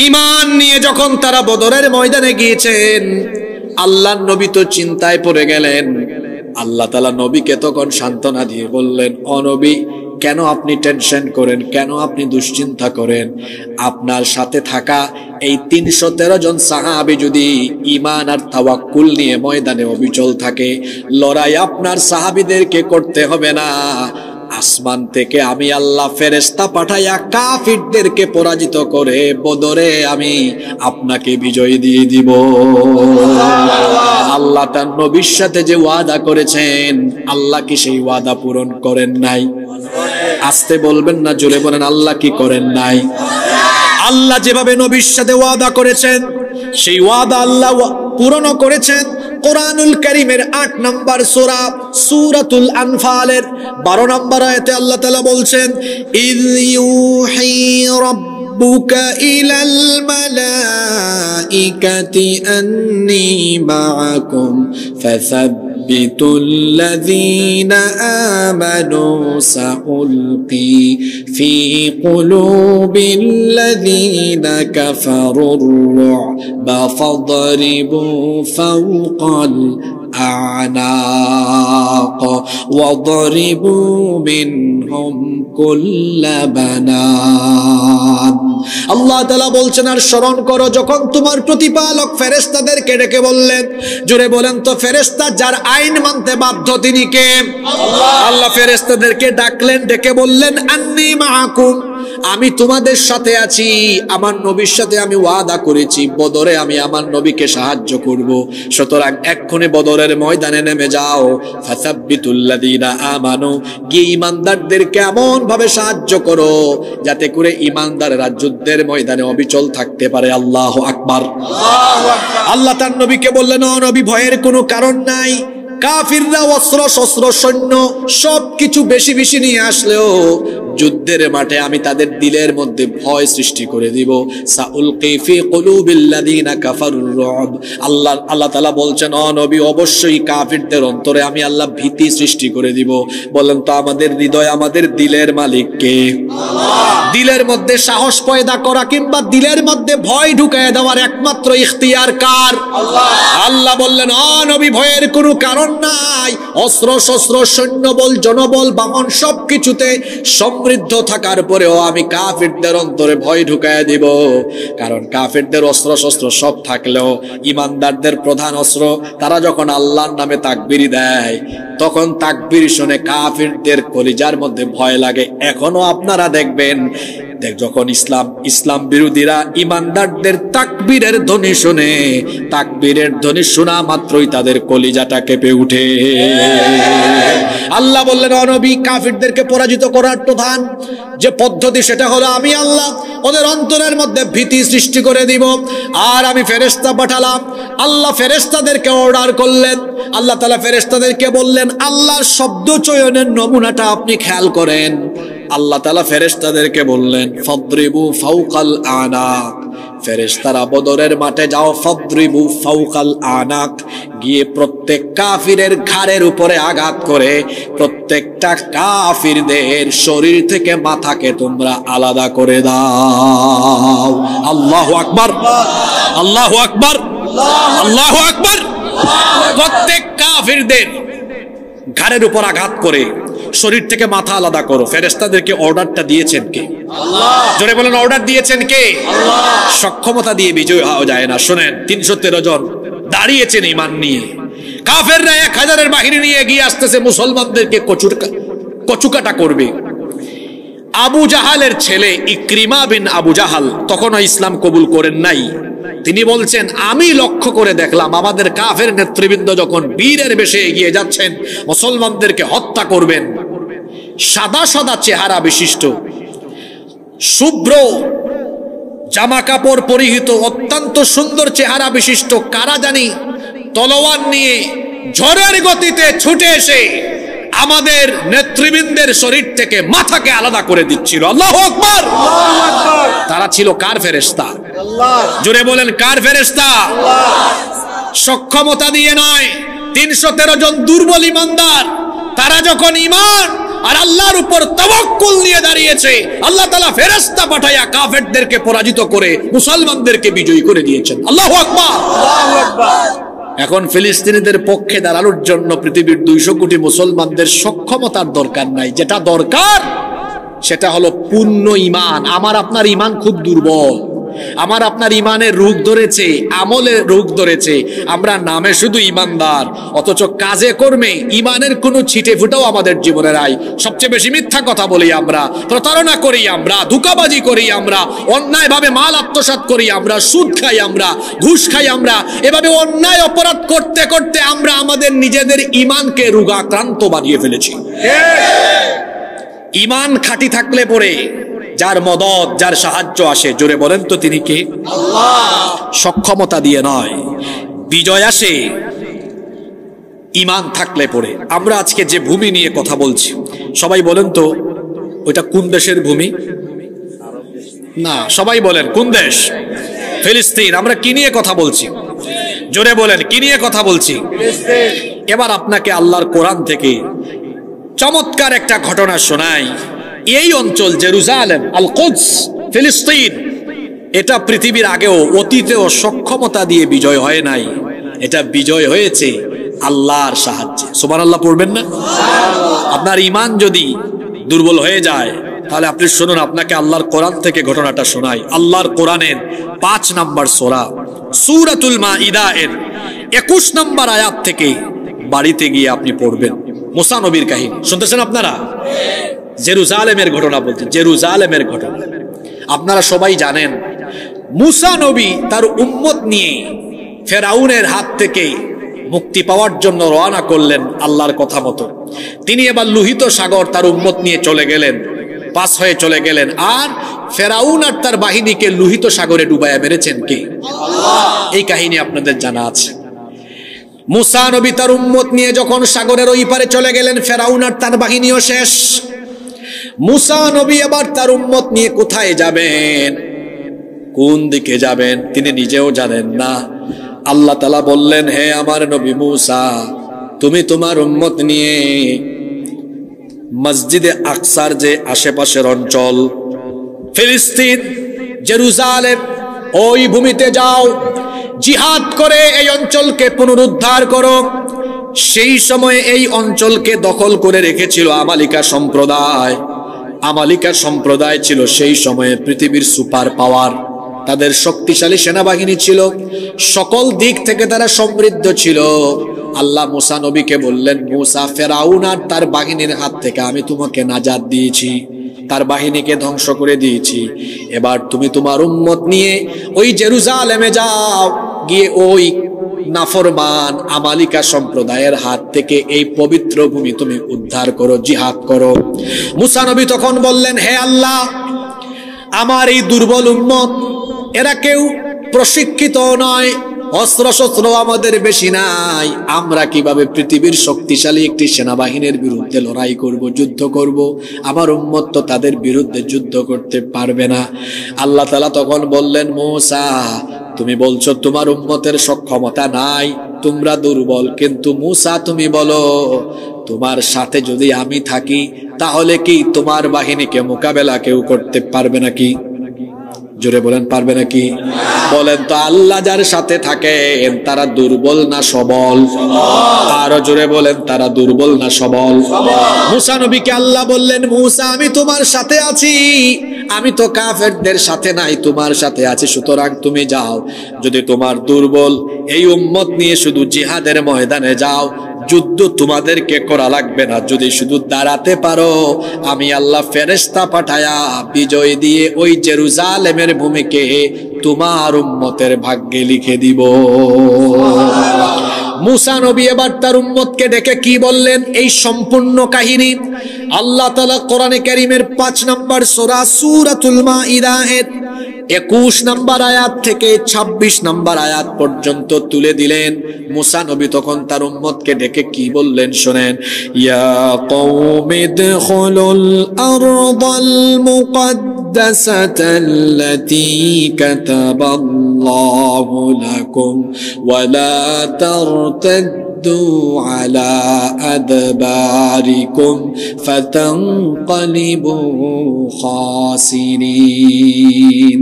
ঈমান নিয়ে যখন তারা বদরের ময়দানে গিয়েছেন, আল্লাহর নবী তো চিন্তায় পড়ে গেলেন। আল্লাহ তাআলা নবীকে তখন সান্ত্বনা দিয়ে বললেন, ও নবী, কেন আপনি টেনশন করেন, কেন আপনি দুশ্চিন্তা করেন? আপনার সাথে থাকা এই 313 জন সাহাবী যদি ঈমান আর তাওয়াক্কুল নিয়ে ময়দানে অবিচল থাকে, লড়াই আপনার সাহাবীদেরকে করতে হবে না। আসমান থেকে আমি আল্লাহ ফেরেশতা পাঠাইয়া কাফিরদেরকে পরাজিত করে বদরে আমি আপনাকে বিজয় দিয়ে দিব। আল্লাহ তার নবীর সাথে যে ওয়াদা করেছেন, আল্লাহ কি সেই ওয়াদা পূরণ করেন নাই? আস্তে বলবেন না, জোরে বলেন, আল্লাহ কি করেন নাই? আল্লাহ যেভাবে নবীর সাথে ওয়াদা করেছেন, সেই ওয়াদা আল্লাহ পূরণ করেছেন। কোরআনুল কারীমের 8 নম্বর সূরা সূরাতুল আনফালের 12 নম্বর আয়াতে আল্লাহ তাআলা বলছেন, ইয ইউহি রাব্বুকা ইলাল মালাইকাতি আন্নী মাআকুম ফাসাব্বিতুল লাযীনা আমানু সাউলকি ফি কুলুবিল লাযীনা কাফারুর রু'বা ফাদরিবু ফাওকাল আ'নাক ওয়াদরিবু মিনহুম কুল্লা বানান। আল্লাহ তাআলা বলছেন, আর স্মরণ করো যখন তোমার প্রতিপালক ফেরেশতাদেরকে ডেকে বললেন, জোরে বলেন তো, ফেরেশতা যার আইন মানতে বাধ্য তিনি কে? আল্লাহ ফেরেশতাদেরকে ডাকলেন, ডেকে বললেন, আন্নী মাআকুম, আমি তোমাদের সাথে আছি, আমার নবীর সাথে আমি ওয়াদা করেছি বদরে আমি আমার নবীকে সাহায্য করব। সুতরাং এক্ষুনি বদরের ময়দানে নেমে যাও। ফাসাব্বিতুল লাযীনা আমানু, গিয়ে ঈমানদারদেরকে এমন ভাবে সাহায্য করো যাতে করে ঈমানদাররা যুদ্ধের ময়দানে অবিচল থাকতে পারে। আল্লাহু আকবার। আল্লাহ তার নবীকে বললেন, ও নবী, ভয়ের কোনো কারণ নাই, কাফিররা অস্ত্র শস্ত্র সৈন্য সবকিছু বেশি বেশি নিয়ে আসলেও যুদ্ধের মাঠে আমি তাদের দিলের মধ্যে ভয় সৃষ্টি করে দিব। সাউলকি ফি কুলুবিল্লাযিনা কাফারুর রুব। আল্লাহ তাআলা বলছেন, ও নবী, অবশ্যই কাফিরদের অন্তরে আমি আল্লাহ ভীতি সৃষ্টি করে দিব। বলেন তো আমাদের হৃদয়, আমাদের দিলের মালিক কে? আল্লাহ। দিলের মধ্যে সাহস পয়দা করা কিংবা দিলের মধ্যে ভয় ঢুকায় দেওয়ার একমাত্র ইখতিয়ার কার? আল্লাহ। আল্লাহ বললেন, ও নবী, ভয়ের কোনো কারণ নাই। অস্ত্র শস্ত্র সৈন্যবল জনবল বাহন সবকিছুতে সমৃদ্ধ থাকার পরেও আমি কাফিরদের অন্তরে ভয় ঢুকায় দিব। কারণ কাফিরদের অস্ত্র শস্ত্র সব থাকলেও ইমানদারদের প্রধান অস্ত্র, তারা যখন আল্লাহর নামে তাকবীর দেয় তখন তাকবীর শুনে কাফিরদের কলিজার মধ্যে ভয় লাগে। এখনো আপনারা দেখবেন যখন ইসলাম বিরোধীরা ইমানদারদের তাকবীরের ধ্বনি শুনে, তাকবীরের ধ্বনি শোনা মাত্রই তাদের কলিজাটা কেঁপে উঠে। আল্লাহ বললেন, ও নবী, কাফিরদেরকে পরাজিত করার প্রধান যে পদ্ধতি সেটা হলো আমি আল্লাহ ওদের অন্তরের মধ্যে ভীতি সৃষ্টি করে দিব। আর আমি ফেরেশতা পাঠালাম। আল্লাহ ফেরেশতাদেরকে অর্ডার করলেন। আল্লাহ তাআলা ফেরেশতাদেরকে বললেন, আল্লাহর শব্দ চয়নের নমুনাটা আপনি খেয়াল করেন। আল্লাহ তাআলা ফেরেশতাদেরকে বললেন, ফাদরিবু ফাওকাল আনাক। ফেরেশতারা বদরের মাঠে যাও, ফাদরিবু ফাওকাল আনাক, গিয়ে প্রত্যেক কাফিরের ঘাড়ের উপরে আঘাত করে প্রত্যেকটা কাফিরদের শরীর থেকে মাথাকে তোমরা আলাদা করে দাও। আল্লাহু আকবার, আল্লাহু আকবার, আল্লাহু আকবার। প্রত্যেক কাফিরদের ঘাড়ের উপর আঘাত করে শরীর থেকে মাথা আলাদা করো। ফেরেশতাদেরকে অর্ডারটা দিয়েছেন কে? আল্লাহ। জোরে বলেন, অর্ডার দিয়েছেন কে? আল্লাহ। সক্ষমতা দিয়ে বিজয় হওয়া যায় না। শুনেন, 313 জন দাঁড়িয়েছেন ঈমান নিয়ে। কাফেররা 1000-এর বাহিনী নিয়ে এগিয়ে আসতেছে, মুসলমানদেরকে কচুকাটা করবে। আবু জাহালের ছেলে ইকরিমা বিন আবু জাহাল তখনও ইসলাম কবুল করেন নাই। তিনি বলছেন, আমি লক্ষ্য করে দেখলাম আমাদের কাফের নেতৃবৃন্দ যখন বীরের বেশে এগিয়ে যাচ্ছেন মুসলমানদেরকে হত্যা করবেন, সাদা সাদা চেহারা বিশিষ্ট, শুভ্র জামা কাপড় পরিহিত, অত্যন্ত সুন্দর চেহারা বিশিষ্ট কারা জানি তলোয়ার নিয়ে ঝড়ের গতিতে ছুটে এসে আমাদের নেতৃবৃন্দের শরীর থেকে মাথাকে আলাদা করে দিচ্ছিল। আল্লাহু আকবার। তারা ছিল কার ফেরেশতা? আল্লাহ। জোরে বলেন, কার ফেরেশতা? আল্লাহ। সক্ষমতা দিয়ে নয়। 313 জন দুর্বল ইমানদার, তারা যখন ঈমান আর আল্লাহর উপর তাওয়াক্কুল নিয়ে দাঁড়িয়েছে, আল্লাহ তাআলা ফেরেশতা পাঠায়া কাফেরদেরকে পরাজিত করে মুসলমানদেরকে বিজয়ী করে দিয়েছেন। আল্লাহু আকবার, আল্লাহু আকবার। এখন ফিলিস্তিনিদের পক্ষে দাঁড়ানোর জন্য পৃথিবীর 200 কোটি মুসলমানদের সক্ষমতার দরকার নাই। যেটা দরকার সেটা হলো পূর্ণ ঈমান। আমার আপনার ঈমান খুব দুর্বল। আমার আপনার ঈমানের রোগ ধরেছে, আমলের রোগ ধরেছে। আমরা নামে শুধু ঈমানদার, অথচ কাজে কর্মে ঈমানের কোনো ছিটে ফুটাও আমাদের জীবনে নাই। সবচেয়ে বেশি মিথ্যা কথা বলি আমরা, প্রতারণা করি আমরা, ধোঁকাবাজি করি আমরা, অন্যায়ভাবে মাল আত্মসাৎ করি আমরা, সুদ খাই আমরা, ঘুষ খাই আমরা। এভাবে অন্যায় অপরাধ করতে করতে আমরা আমাদের নিজেদের ঈমানকে রোগাক্রান্ত বানিয়ে ফেলেছি। ঈমান খাঁটি থাকলে পরে যার মদদ, যার সাহায্য আসে, জোরে বলেন তো তিনি কে? আল্লাহ। সক্ষমতা দিয়ে নয়, বিজয় আসে ঈমান থাকলে পরে। আমরা আজকে যে ভূমি নিয়ে কথা বলছি, সবাই বলেন তো ওইটা কোন দেশের ভূমি? না, সবাই বলেন কোন দেশ? ফিলিস্তিন। আমরা কি নিয়ে কথা বলছি? জোরে বলেন, কি নিয়ে কথা বলছি? এবার আপনাকে আল্লাহর কোরআন থেকে চমৎকার একটা ঘটনা শোনাই। এই অঞ্চল জেরুজালেম, আল কুদস, ফিলিস্তিন, এটা পৃথিবীর আগেও অতীতেও সক্ষমতা দিয়ে বিজয় হয় নাই। এটা বিজয় হয়েছে আল্লাহর সাহায্যে। সুবহানাল্লাহ পড়বেন না? আপনার ঈমান যদি দুর্বল হয়ে যায় তাহলে আপনি শুনুন, আপনাকে আল্লাহর কোরআন থেকে ঘটনাটা শোনাই। আল্লাহর কোরআনের 5 নম্বর সূরা সূরাতুল মাইদা এর 21 নম্বর আয়াত থেকে বাড়িতে গিয়ে আপনি পড়বেন। মুসা নবীর কাহিনী শুনতেছেন আপনারা? জেরুজালেমের ঘটনা বলতে, জেরুজালেমের ঘটনা। আপনারা সবাই জানেন মুসা নবী তার উম্মত নিয়ে ফেরাউনের হাত থেকে মুক্তি পাওয়ার জন্য রওনা করলেন আল্লাহর কথা মতো। তিনি এবার লোহিত সাগর তার উম্মত নিয়ে চলে গেলেন, পাস হয়ে চলে গেলেন। আর ফেরাউন আর তার বাহিনীকে লোহিত সাগরে ডুবাইয়া মেরেছেন কে? আল্লাহ। এই কাহিনী আপনাদের জানা আছে। মুসা নবী তার উম্মত নিয়ে যখন সাগরের ওই পারে চলে গেলেন, ফেরাউন আর তার বাহিনীও শেষ। মুসা নবী আবার তার উম্মত নিয়ে কোথায় যাবেন, কোন দিকে যাবেন তিনি নিজেও জানেন না। আল্লাহ তাআলা বললেন, হে আমার নবী মুসা, তুমি তোমার উম্মত নিয়ে মসজিদে আকসার যে আশেপাশের অঞ্চল, ফিলিস্তিন, জেরুজালেম, ওই ভূমিতে যাও, জিহাদ করে এই অঞ্চলকে পুনরুদ্ধার করো। সেই সময়ে এই অঞ্চলকে দখল করে রেখেছিল আমালিকা সম্প্রদায়। আমালিকা সম্প্রদায় ছিল সেই সময়ে পৃথিবীর সুপার পাওয়ার। তাদের শক্তিশালী সেনাবাহিনী ছিল, সকল দিক থেকে তারা সমৃদ্ধ ছিল। আল্লাহ মুসা নবীকে বললেন, মুসা, ফেরাউন আর তার বাহিনীর হাত থেকে আমি তোমাকে নাজাত দিয়েছি, তার বাহিনীকে ধ্বংস করে দিয়েছি। এবার তুমি তোমার উম্মত নিয়ে ওই জেরুজালেমে যাও, গিয়ে ওই নাফরমান আমালিকা সম্প্রদায়ের হাত থেকে এই পবিত্র ভূমি তুমি উদ্ধার করো, জিহাদ করো। মুসা নবী তখন বললেন, হে আল্লাহ, আমার এই দুর্বল উম্মত, এরা কেউ প্রশিক্ষিত নয়, অস্ত্র শস্ত্র আমাদের বেশি নাই, আমরা কিভাবে পৃথিবীর শক্তিশালী একটি সেনাবাহিনীর বিরুদ্ধে লড়াই করব, যুদ্ধ করব? আমার উম্মত তো তাদের বিরুদ্ধে যুদ্ধ করতে পারবে না। আল্লাহ তাআলা তখন বললেন, মুসা, তুমি বলছো তোমার উম্মতের সক্ষমতা নাই, তোমরা দুর্বল, কিন্তু মুসা তুমি বলো, তোমার সাথে যদি আমি থাকি তাহলে কি তোমার বাহিনীকে মোকাবেলা কেউ করতে পারবে নাকি? জোরে বলেন, পারবে নাকি? বলেন তো, আল্লাহ যার সাথে থাকেন তারা দুর্বল না সবল? আরো জোরে বলেন, তারা দুর্বল না সবল? মুসা নবীকে আল্লাহ বললেন, মুসা, আমি তোমার সাথে আছি, আমি তো কাফেরদের সাথে নাই, তোমার সাথে আছি, সুতরাং তুমি যাও। যদি তোমার দুর্বল এই উম্মত নিয়ে শুধু জিহাদের ময়দানে যাও, যুদ্ধ তোমাদেরকে করা লাগবে না, যদি শুধু দাঁড়াতে পারো, আমি আল্লাহ ফেরেশতা পাঠায়া বিজয় দিয়ে ওই জেরুজালেমের ভূমিকে তোমার উম্মতের ভাগ্যে লিখে দিব। মুসা নবী এবার তার উম্মতকে ডেকে কি বললেন, এই সম্পূর্ণ কাহিনী আল্লাহ তাআলা কোরআনে কারীমের 5 নম্বর সূরা সূরাতুল মাঈদাহের 21 নম্বর আয়াত থেকে 26 নম্বর আয়াত পর্যন্ত তুলে দিলেন। মুসা নবী তখন তার উম্মতকে ডেকে কি বললেন শোনেন। ইয়া কওমি দুখুলুল আরদাল মুকদ্দাসাতাল্লাতী কাতাবাল্লাহু লাকুম ওয়া লা তারতাদ্দু আলা আদবারিকুম ফাতানকালিবু খাসিরিন।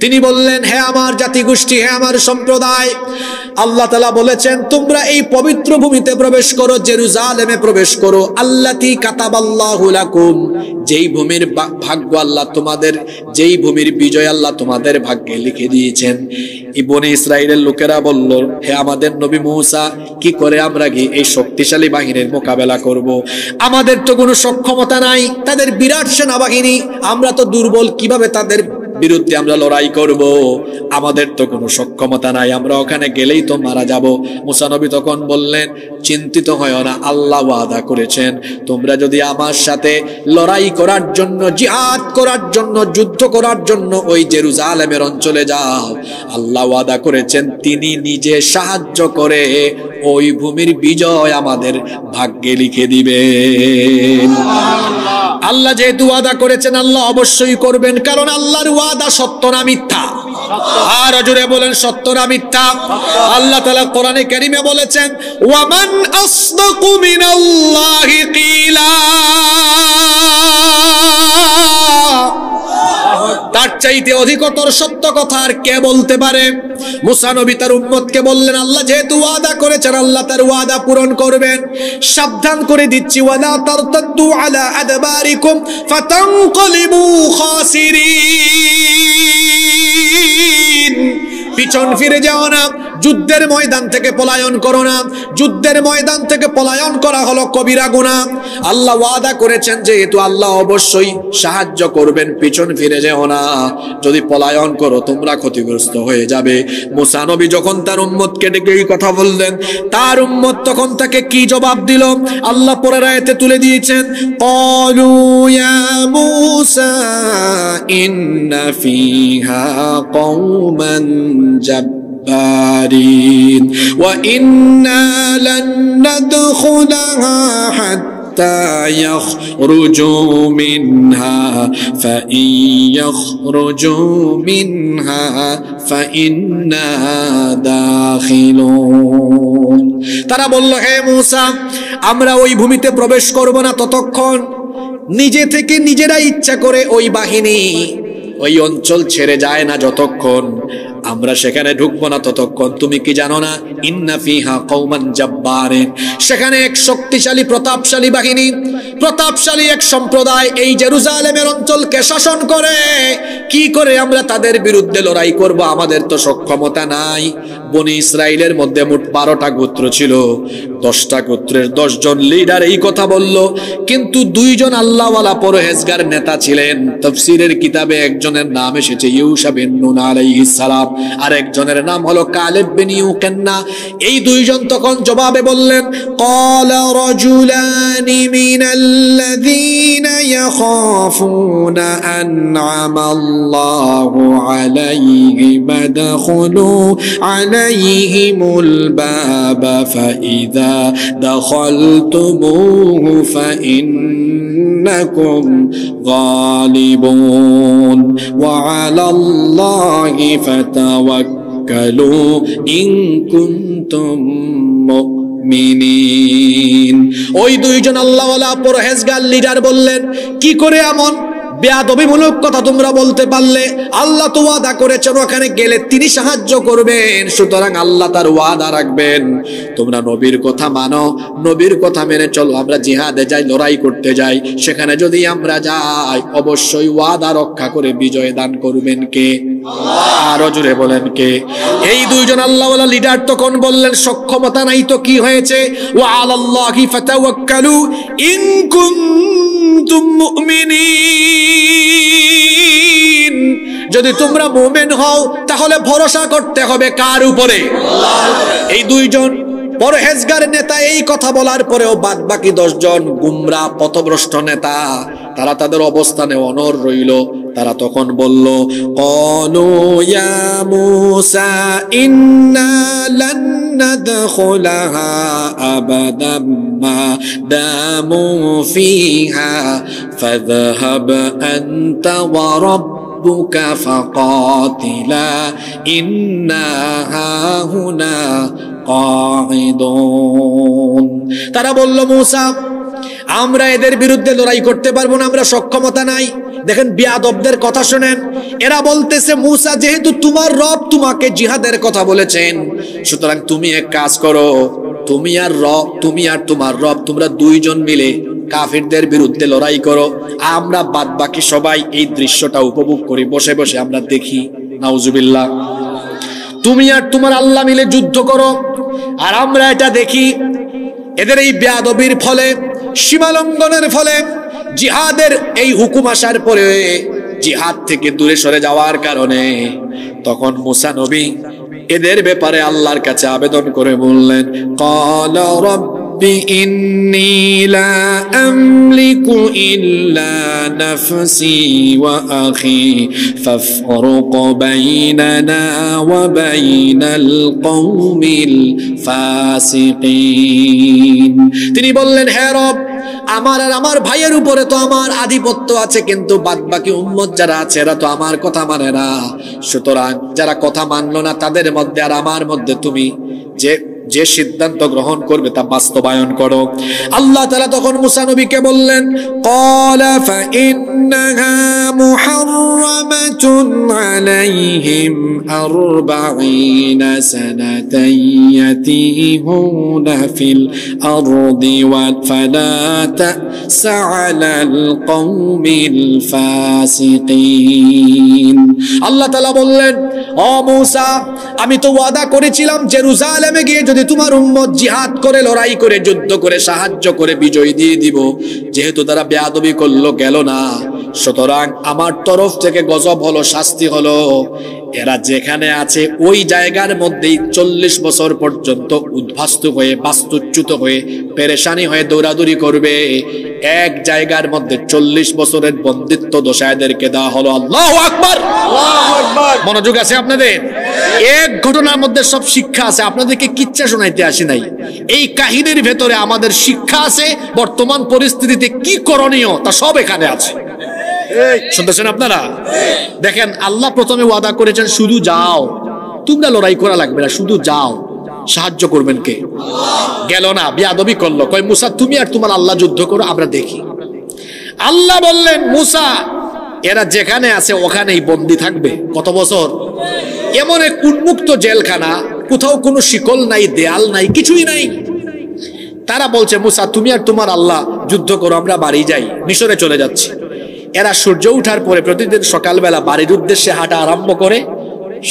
তিনি বললেন, হে আমার জাতিগোষ্ঠী, হে আমার সম্প্রদায়, আল্লাহ তাআলা বলেছেন তোমরা এই পবিত্র ভূমিতে প্রবেশ করো, জেরুজালেমে প্রবেশ করো, আল্লাতী কাতাবাল্লাহু লাকুম, যেই ভূমির ভাগ্য আল্লাহ তোমাদের, যেই ভূমির বিজয় আল্লাহ তোমাদের ভাগ্যে লিখে দিয়েছেন। এই বনি ইসরাইলের লোকেরা বলল, হে আমাদের নবী মুসা, কি করে আমরা গিয়ে এই শক্তিশালী বাহিনীর মোকাবেলা করব? আমাদের তো কোনো সক্ষমতা নাই, তাদের বিরাট সেনাবাহিনী, আমরা তো দুর্বল, কিভাবে তাদের বিরুদ্ধে আমরা লড়াই করব? আমাদের তো কোনো সক্ষমতা নাই, আমরা ওখানে গেলেই তো মারা যাব। মুসা নবী তখন বললেন, চিন্তিত হয়ো না, আল্লাহ ওয়াদা করেছেন তোমরা যদি আমার সাথে লড়াই করার জন্য, জিহাদ করার জন্য, যুদ্ধ করার জন্য ওই জেরুজালেমের অঞ্চলে যাও, আল্লাহ ওয়াদা করেছেন তিনি নিজে সাহায্য করে ওই ভূমির বিজয় আমাদের ভাগ্যে লিখে দিবেন। আল্লাহ যেহেতু ওয়াদা করেছেন, আল্লাহ অবশ্যই করবেন, কারণ আল্লাহর ওয়াদা সত্য না মিথ্যা? আর জোরে বলেন, সত্য না মিথ্যা? আল্লাহ তাআলা কোরআনে কারীমে বলেছেন, ওয়ামান আসদাকু মিনাল্লাহি কিলা, তার চাইতে অধিকতর সত্য কথা আর কে বলতে পারে? মুসা নবী তার উম্মতকে বললেন, আল্লাহ যেহেতু ওয়াদা করেছেন, আল্লাহ তার ওয়াদা পূরণ করবেন। সাবধান করে দিচ্ছি, ওয়ালা তারতাদ্দু আলা আদবারিকুম ফাতানকালিবু খাসিরিন। পিছন ফিরে যাও না, যুদ্ধের ময়দান থেকে পলায়ন করো না। যুদ্ধের ময়দান থেকে পলায়ন করা হলো কবিরা গুনাহ। আল্লাহ ওয়াদা করেছেন যেহেতু আল্লাহ অবশ্যই সাহায্য করবেন, পিছন ফিরে যেও না, যদি পলায়ন করো তোমরা ক্ষতিগ্রস্ত হয়ে যাবে। মুসা নবী যখন তার উম্মতকে ডেকে এই কথা বললেন, তার উম্মত তখন তাকে কি জবাব দিল আল্লাহ পরের আয়াতে তুলে দিয়েছেন। ক্বালু ইয়া মুসা ইন্না ফিহা কওমান جبارين وإنا لن ندخلها حتى يخرجوا منها فإن يخرجوا منها فإنا داخلون তারা বলল, হে মূসা, আমরা ওই ভূমিতে প্রবেশ করব না ততক্ষণ নিজে থেকে নিজেরা ইচ্ছা করে ওই বাহিনী ওই অঞ্চল ছেড়ে যায় না, যতক্ষণ আমরা সেখানে ঢুকবো না ততক্ষণ। তুমি কি জানো না, ইন্না ফিহা কওমান জাব্বারিন, সেখানে এক শক্তিশালী প্রতাপশালী বাহিনী, প্রতাপশালী এক সম্প্রদায় এই জেরুজালেমের অঞ্চলকে শাসন করে। কি করে আমরা তাদের বিরুদ্ধে লড়াই করব? আমাদের তো সক্ষমতা নাই। বনি ইসরাইলের মধ্যে মোট 12টা গোত্র ছিল, 10টা গোত্রের 10 জন লিডার এই কথা বলল, কিন্তু 2 জন আল্লাহওয়ালা পরহেজগার নেতা ছিলেন। তাফসীরের কিতাবে একজনের নাম এসেছে ইউশা বিন নুন আলাইহিস সালাম, আর একজনের নাম হলো কালেব বিন ইউকান্না। এই 2 জন তখন জবাবে বললেন, ক্বালা রাজুলানি মিনাল্লাযীনা ইয়াখাফুনা আন'আমাল্লাহু আলাইহিম আদখুলু আলাইহিমুল বাবা ফাইযা দাখালতুমুহু ফাইন্নাকুম গালিবুন ওয়া আলাল্লাহি ফাতাওয়াক্কালু ইন কুনতুম মুমিনিন। ওই 2 জন আল্লাহওয়ালা পরহেজগার লিডার বললেন, কি করে এমন বেয়াদবিমূলক কথা তোমরা বলতে পারলে? আল্লাহ তো ওয়াদা করেছেন ওখানে গেলে তিনি সাহায্য করবেন, সুতরাং আল্লাহ তার ওয়াদা রাখবেন। তোমরা নবীর কথা মানো, নবীর কথা মেনে চলো। আমরা জিহাদে যাই, লড়াই করতে যাই, সেখানে যদি আমরা যাই অবশ্যই ওয়াদা রক্ষা করে বিজয় দান করবেন কে? আল্লাহ। আরো জোরে বলেন কে? এই 2 জন আল্লাহওয়ালা লিডার তখন বললেন, সক্ষমতা নাই তো কি হয়েছে, ওয়া আলাল্লাহি ফাতাওয়াক্কালু ইন কুনতুম মুমিনিন, যদি তোমরা মুমিন হও তাহলে ভরসা করতে হবে কার উপরে? আল্লাহর উপরে। এই 2 জন পরহেজগার নেতা এই কথা বলার পরেও বাদ বাকি 10 জন গুমরা পথভ্রষ্ট নেতা তারা তাদের অবস্থানে অনড় রইল। তারা তখন বলল, ক্বালু ইয়া মূসা ইন্না লান নাদখুলাহা আবাদাম মা দামু ফিহা ফাযহাব আনতা ওয়া রাব্বুকা ফাকাতিলা ইন্না হাহুনা কাঈদুন। তারা বলল, মূসা, আমরা এদের বিরুদ্ধে লড়াই করতে পারবো না, আমরা সক্ষমতা নাই। দেখেন বেয়াদবদের কথা শুনেন, এরা বলতেছে, মূসা, যেহেতু তোমার রব তোমাকে জিহাদের কথা বলেছেন, সুতরাং তুমি এক কাজ করো, তুমি আর তোমার রব তোমরা 2 জন মিলে কাফিরদের বিরুদ্ধে লড়াই করো, আমরা বাদ বাকি সবাই এই দৃশ্যটা উপভোগ করি, বসে বসে আমরা দেখি। নাউজুবিল্লাহ। তুমি আর তোমার আল্লাহ মিলে যুদ্ধ করো, আর আমরা এটা দেখি। এদের এই বেয়াদবির ফলে, সীমালঙ্ঘনের ফলে, জিহাদের এই হুকুম আসার পরে জিহাদ থেকে দূরে সরে যাওয়ার কারণে তখন মুসা নবী এদের ব্যাপারে আল্লাহর কাছে আবেদন করে বললেন, ক্বালা রাব্বি ইন্নী লা আমলিকু ইল্লা নাফসি ওয়া আখি ফাফরুক বাইনানা ওয়া বাইনাল কওমিল ফাসিকিন। তিনি বললেন, হে রব, আমার আর আমার ভাইয়ের উপরে তো আমার আধিপত্য আছে, কিন্তু বাদবাকি উম্মত যারা আছে এরা তো আমার কথা মানে না, সুতরাং যারা কথা মানলো না তাদের মধ্যে আর আমার মধ্যে তুমি যে সিদ্ধান্ত গ্রহণ করবে তা বাস্তবায়ন করো। আল্লাহ তাআলা তখন মুসা নবীকে বললেন, ক্বালা ফাইন্নাহা মুহাররামাতুন আলাইহিম 40 সানাতান ইয়াতিহুনা ফিল আরদি ওয়া ফালা তা'সা আলাল কওমিল ফাসিকিন। আল্লাহ তাআলা বললেন, ও মুসা, আমি তো ওয়াদা করেছিলাম জেরুজালেমে গিয়ে যদি তোমার উম্মত জিহাদ করে, লড়াই করে, যুদ্ধ করে, সাহায্য করে বিজয় দিয়ে দিব। যেহেতু তারা বেয়াদবি করলো, গেল না, সুতরাং আমার তরফ থেকে গজব হলো, শাস্তি হলো, এরা যেখানে আছে ওই জায়গার মধ্যেই 40 বছর পর্যন্ত উদ্ভাস্ত হয়ে, বাস্তুচ্যুত হয়ে, পেরেশানি হয়ে দৌড়াদৌড়ি করবে। এক জায়গার মধ্যে 40 বছরের বন্দিত্ব দশা এদেরকে দেওয়া হলো। আল্লাহু আকবার। মনোযোগ আছে আপনাদের? এক ঘটনার মধ্যে সব শিক্ষা আছে, আপনাদেরকে কিচ্ছা শোনাইতে আসি নাই। এই কাহিনীর ভেতরে আমাদের শিক্ষা আছে, বর্তমান পরিস্থিতিতে কি করণীয় তা সব এখানে আছে। শুনতেছেন আপনারা? দেখেন, আল্লাহ প্রথমে ওয়াদা করেছেন শুধু যাও, তোমরা লড়াই করা লাগবে না, শুধু যাও। সাহায্য করবেন কে? গেল না, বিয়াদবি করলো, কয় মুসা তুমি আর তোমার আল্লাহ যুদ্ধ করো, আমরা দেখি। আল্লাহ বললেন মুসা এরা যেখানে আছে ওখানেই বন্দী থাকবে। কত বছর? এমন এক উন্মুক্ত জেলখানা, কোথাও কোনো শিকল নাই, দেয়াল নাই, কিছুই নাই। তারা বলছে মুসা তুমি আর তোমার আল্লাহ যুদ্ধ করো, আমরা বাড়ি যাই, মিশরে চলে যাচ্ছি। এরা সূর্য উঠার পরে প্রতিদিন সকালবেলা বাড়ির উদ্দেশ্যে হাঁটা আরম্ভ করে,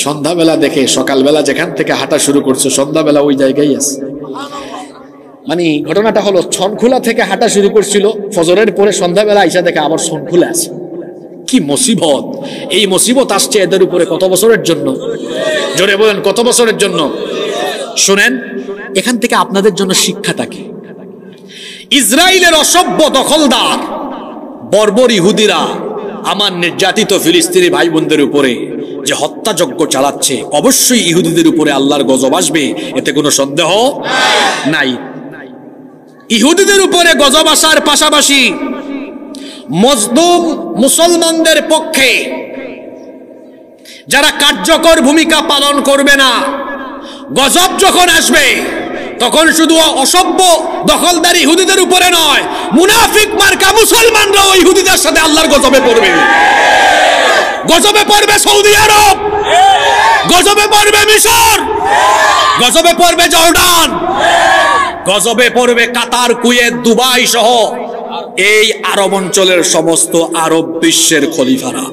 সন্ধ্যাবেলা দেখে সকালবেলা যেখান থেকে হাঁটা শুরু করছে সন্ধ্যাবেলা ওই জায়গায় আছে। মানে ঘটনাটা হলো, ছনখোলা থেকে হাঁটা শুরু করছিল, ফজরের পরে সন্ধ্যাবেলা আইসা দেখে আবার ছনখোলা আছে। কি মুসিবত! এই মুসিবত আসছে এদের উপরে কত বছরের জন্য? জোরে বলেন, কত বছরের জন্য? শুনেন, এখান থেকে আপনাদের জন্য শিক্ষাটা কি? ইসরায়েলের অসভ্য দখলদার বর্বর ইহুদিরা আমার নির্যাতিত ফিলিস্তিনি ভাই বোনদের উপরে যে হত্যাযজ্ঞ চালাচ্ছে, অবশ্যই ইহুদিদের উপরে আল্লাহর গজব আসবে, এতে কোনো সন্দেহ নাই। ইহুদিদের উপরে গজব আসার পাশাপাশি মজলুম মুসলমানদের পক্ষে যারা কার্যকর ভূমিকা পালন করবে না, গজব যখন আসবে তখন শুধু অসভ্য দখলদার ইহুদিদের উপরে নয়, মুনাফিক মার্কা মুসলমানরাও ইহুদিদের সাথে আল্লাহর গজবে পড়বে। গজবে পড়বে সৌদি আরব, গজবে পড়বে মিশর, গজবে পড়বে জর্ডান, গজবে পড়বে কাতার, কুয়েত, দুবাই সহ এই আরব অঞ্চলের সমস্ত আরব বিশ্বের খলিফারা।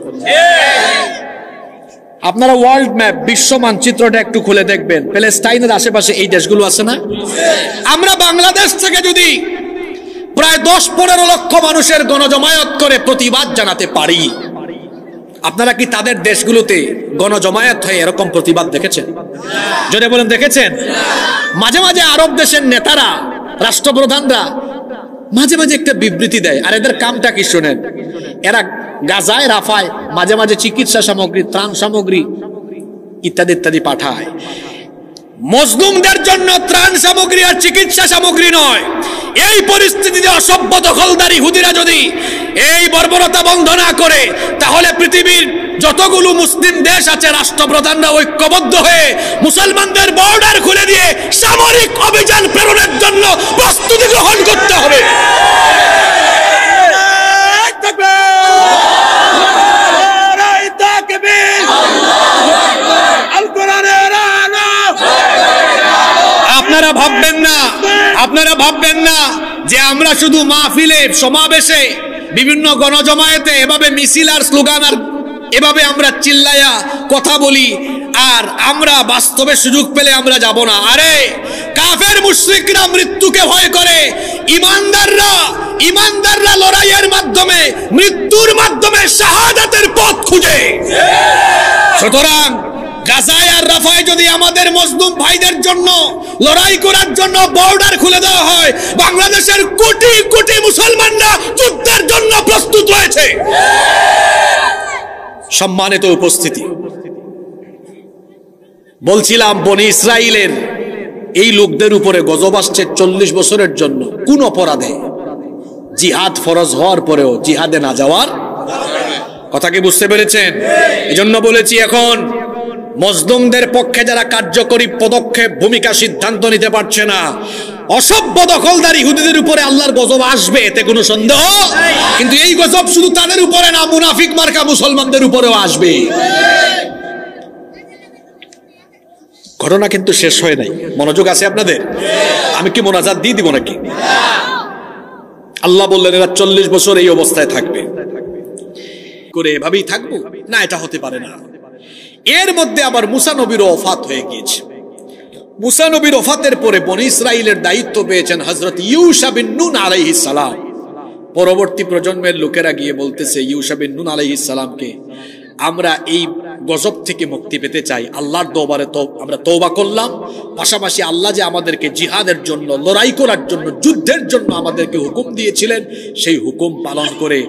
আপনারা ওয়ার্ল্ড ম্যাপ, বিশ্ব মানচিত্রটা একটু খুলে দেখবেন, প্যালেস্টাইনের আশেপাশে এই দেশগুলো আছে না? আমরা বাংলাদেশ থেকে যদি প্রায় 10-15 লক্ষ মানুষের গণজমায়েত করে প্রতিবাদ জানাতে পারি, আপনারা কি তাদের দেশগুলোতে গণজমায়েত হয়ে এরকম প্রতিবাদ দেখেছেন? যদি বলেন দেখেছেন? মাঝে মাঝে আরব দেশের নেতারা, রাষ্ট্রপ্রধানরা মাঝে মাঝে একটা বিবৃতি দেয়, আর এদের কামটা কি শোনেন? এরা গাজায়, রাফায় মাঝে মাঝে চিকিৎসা সামগ্রী, ত্রাণ সামগ্রী ইত্যাদি ইত্যাদি পাঠায়। মজলুমদের জন্য ত্রাণ সামগ্রী আর চিকিৎসা সামগ্রী নয়। এই পরিস্থিতিতে অসভ্য দখলদার ইহুদিরা যদি এই বর্বরতা বন্ধ না করে, তাহলে পৃথিবীর যতগুলো মুসলিম দেশ আছে রাষ্ট্রপ্রধানরা ঐক্যবদ্ধ হয়ে মুসলমানদের বর্ডার খুলে দিয়ে সামরিক অভিযান প্রেরণের জন্য প্রস্তুতি গ্রহণ করতে হবে। আপনারা ভাববেন না যে আমরা শুধু মাহফিলে, সমাবেশে, বিভিন্ন গণজমায়েতে এভাবে মিছিল আর স্লোগান আর এভাবে আমরা চিল্লায়া কথা বলি আর আমরা বাস্তবে সুযোগ পেলে আমরা যাব না। আরে কাফের মুশরিকরা মৃত্যুকে ভয় করে, ইমানদাররা লড়াইয়ের মাধ্যমে, মৃত্যুর মাধ্যমে শাহাদাতের পথ খুঁজে। সুতরাং গাজায় আর রাফায় যদি আমাদের মজলুম ভাইদের জন্য লড়াই করার জন্য বর্ডার খুলে দেওয়া হয়, বাংলাদেশের কোটি কোটি মুসলমানরা যুদ্ধের জন্য প্রস্তুত রয়েছে। সম্মানিত উপস্থিতি, বলছিলাম বনি ইসরাইলের এই লোকদের উপরে গজব আসছে 40 বছরের জন্য। কোন অপরাধে? জিহাদ ফরজ হওয়ার পরেও জিহাদে না যাওয়ার কথা কি বুঝতে পেরেছেন? এজন্য বলেছি এখন মজলুমদের পক্ষে যারা কার্যকরী পদক্ষেপ, ভূমিকা, সিদ্ধান্ত নিতে পারছে না, অসভ্য দখলদার ইহুদিদের উপরে আল্লাহর গজব আসবে, এতে কোনো সন্দেহ। কিন্তু এই গজব শুধু তাদের উপরে না, মুনাফিক মার্কা মুসলমানদের উপরেও আসবে। ঘটনা কিন্তু শেষ হয় নাই। মনোযোগ আছে আপনাদের? আমি কি মোনাজাত দিয়ে দিব নাকি? আল্লাহ বললেন এরা 40 বছর এই অবস্থায় থাকবে। করে এভাবেই থাকবো না, এটা হতে পারে না। এর মধ্যে আবার মুসা নবীর ওফাত হয়ে গিয়েছে। মুসা নবীর ওফাতের পরে বনি ইসরাইলের দায়িত্ব পেয়েছেন হযরত ইউশা বিন নুন আলাইহিস সালাম। পরবর্তী প্রজন্মের লোকেরা গিয়ে বলতেছে ইউসা বিন নুন আলাইহিস সালামকে, আমরা এই গজব থেকে মুক্তি পেতে চাই, আল্লাহর দরবারে তো আমরা তওবা করলাম, পাশাপাশি আল্লাহ যে আমাদেরকে জিহাদের জন্য, লড়াই করার জন্য, যুদ্ধের জন্য আমাদেরকে হুকুম দিয়েছিলেন, সেই হুকুম পালন করে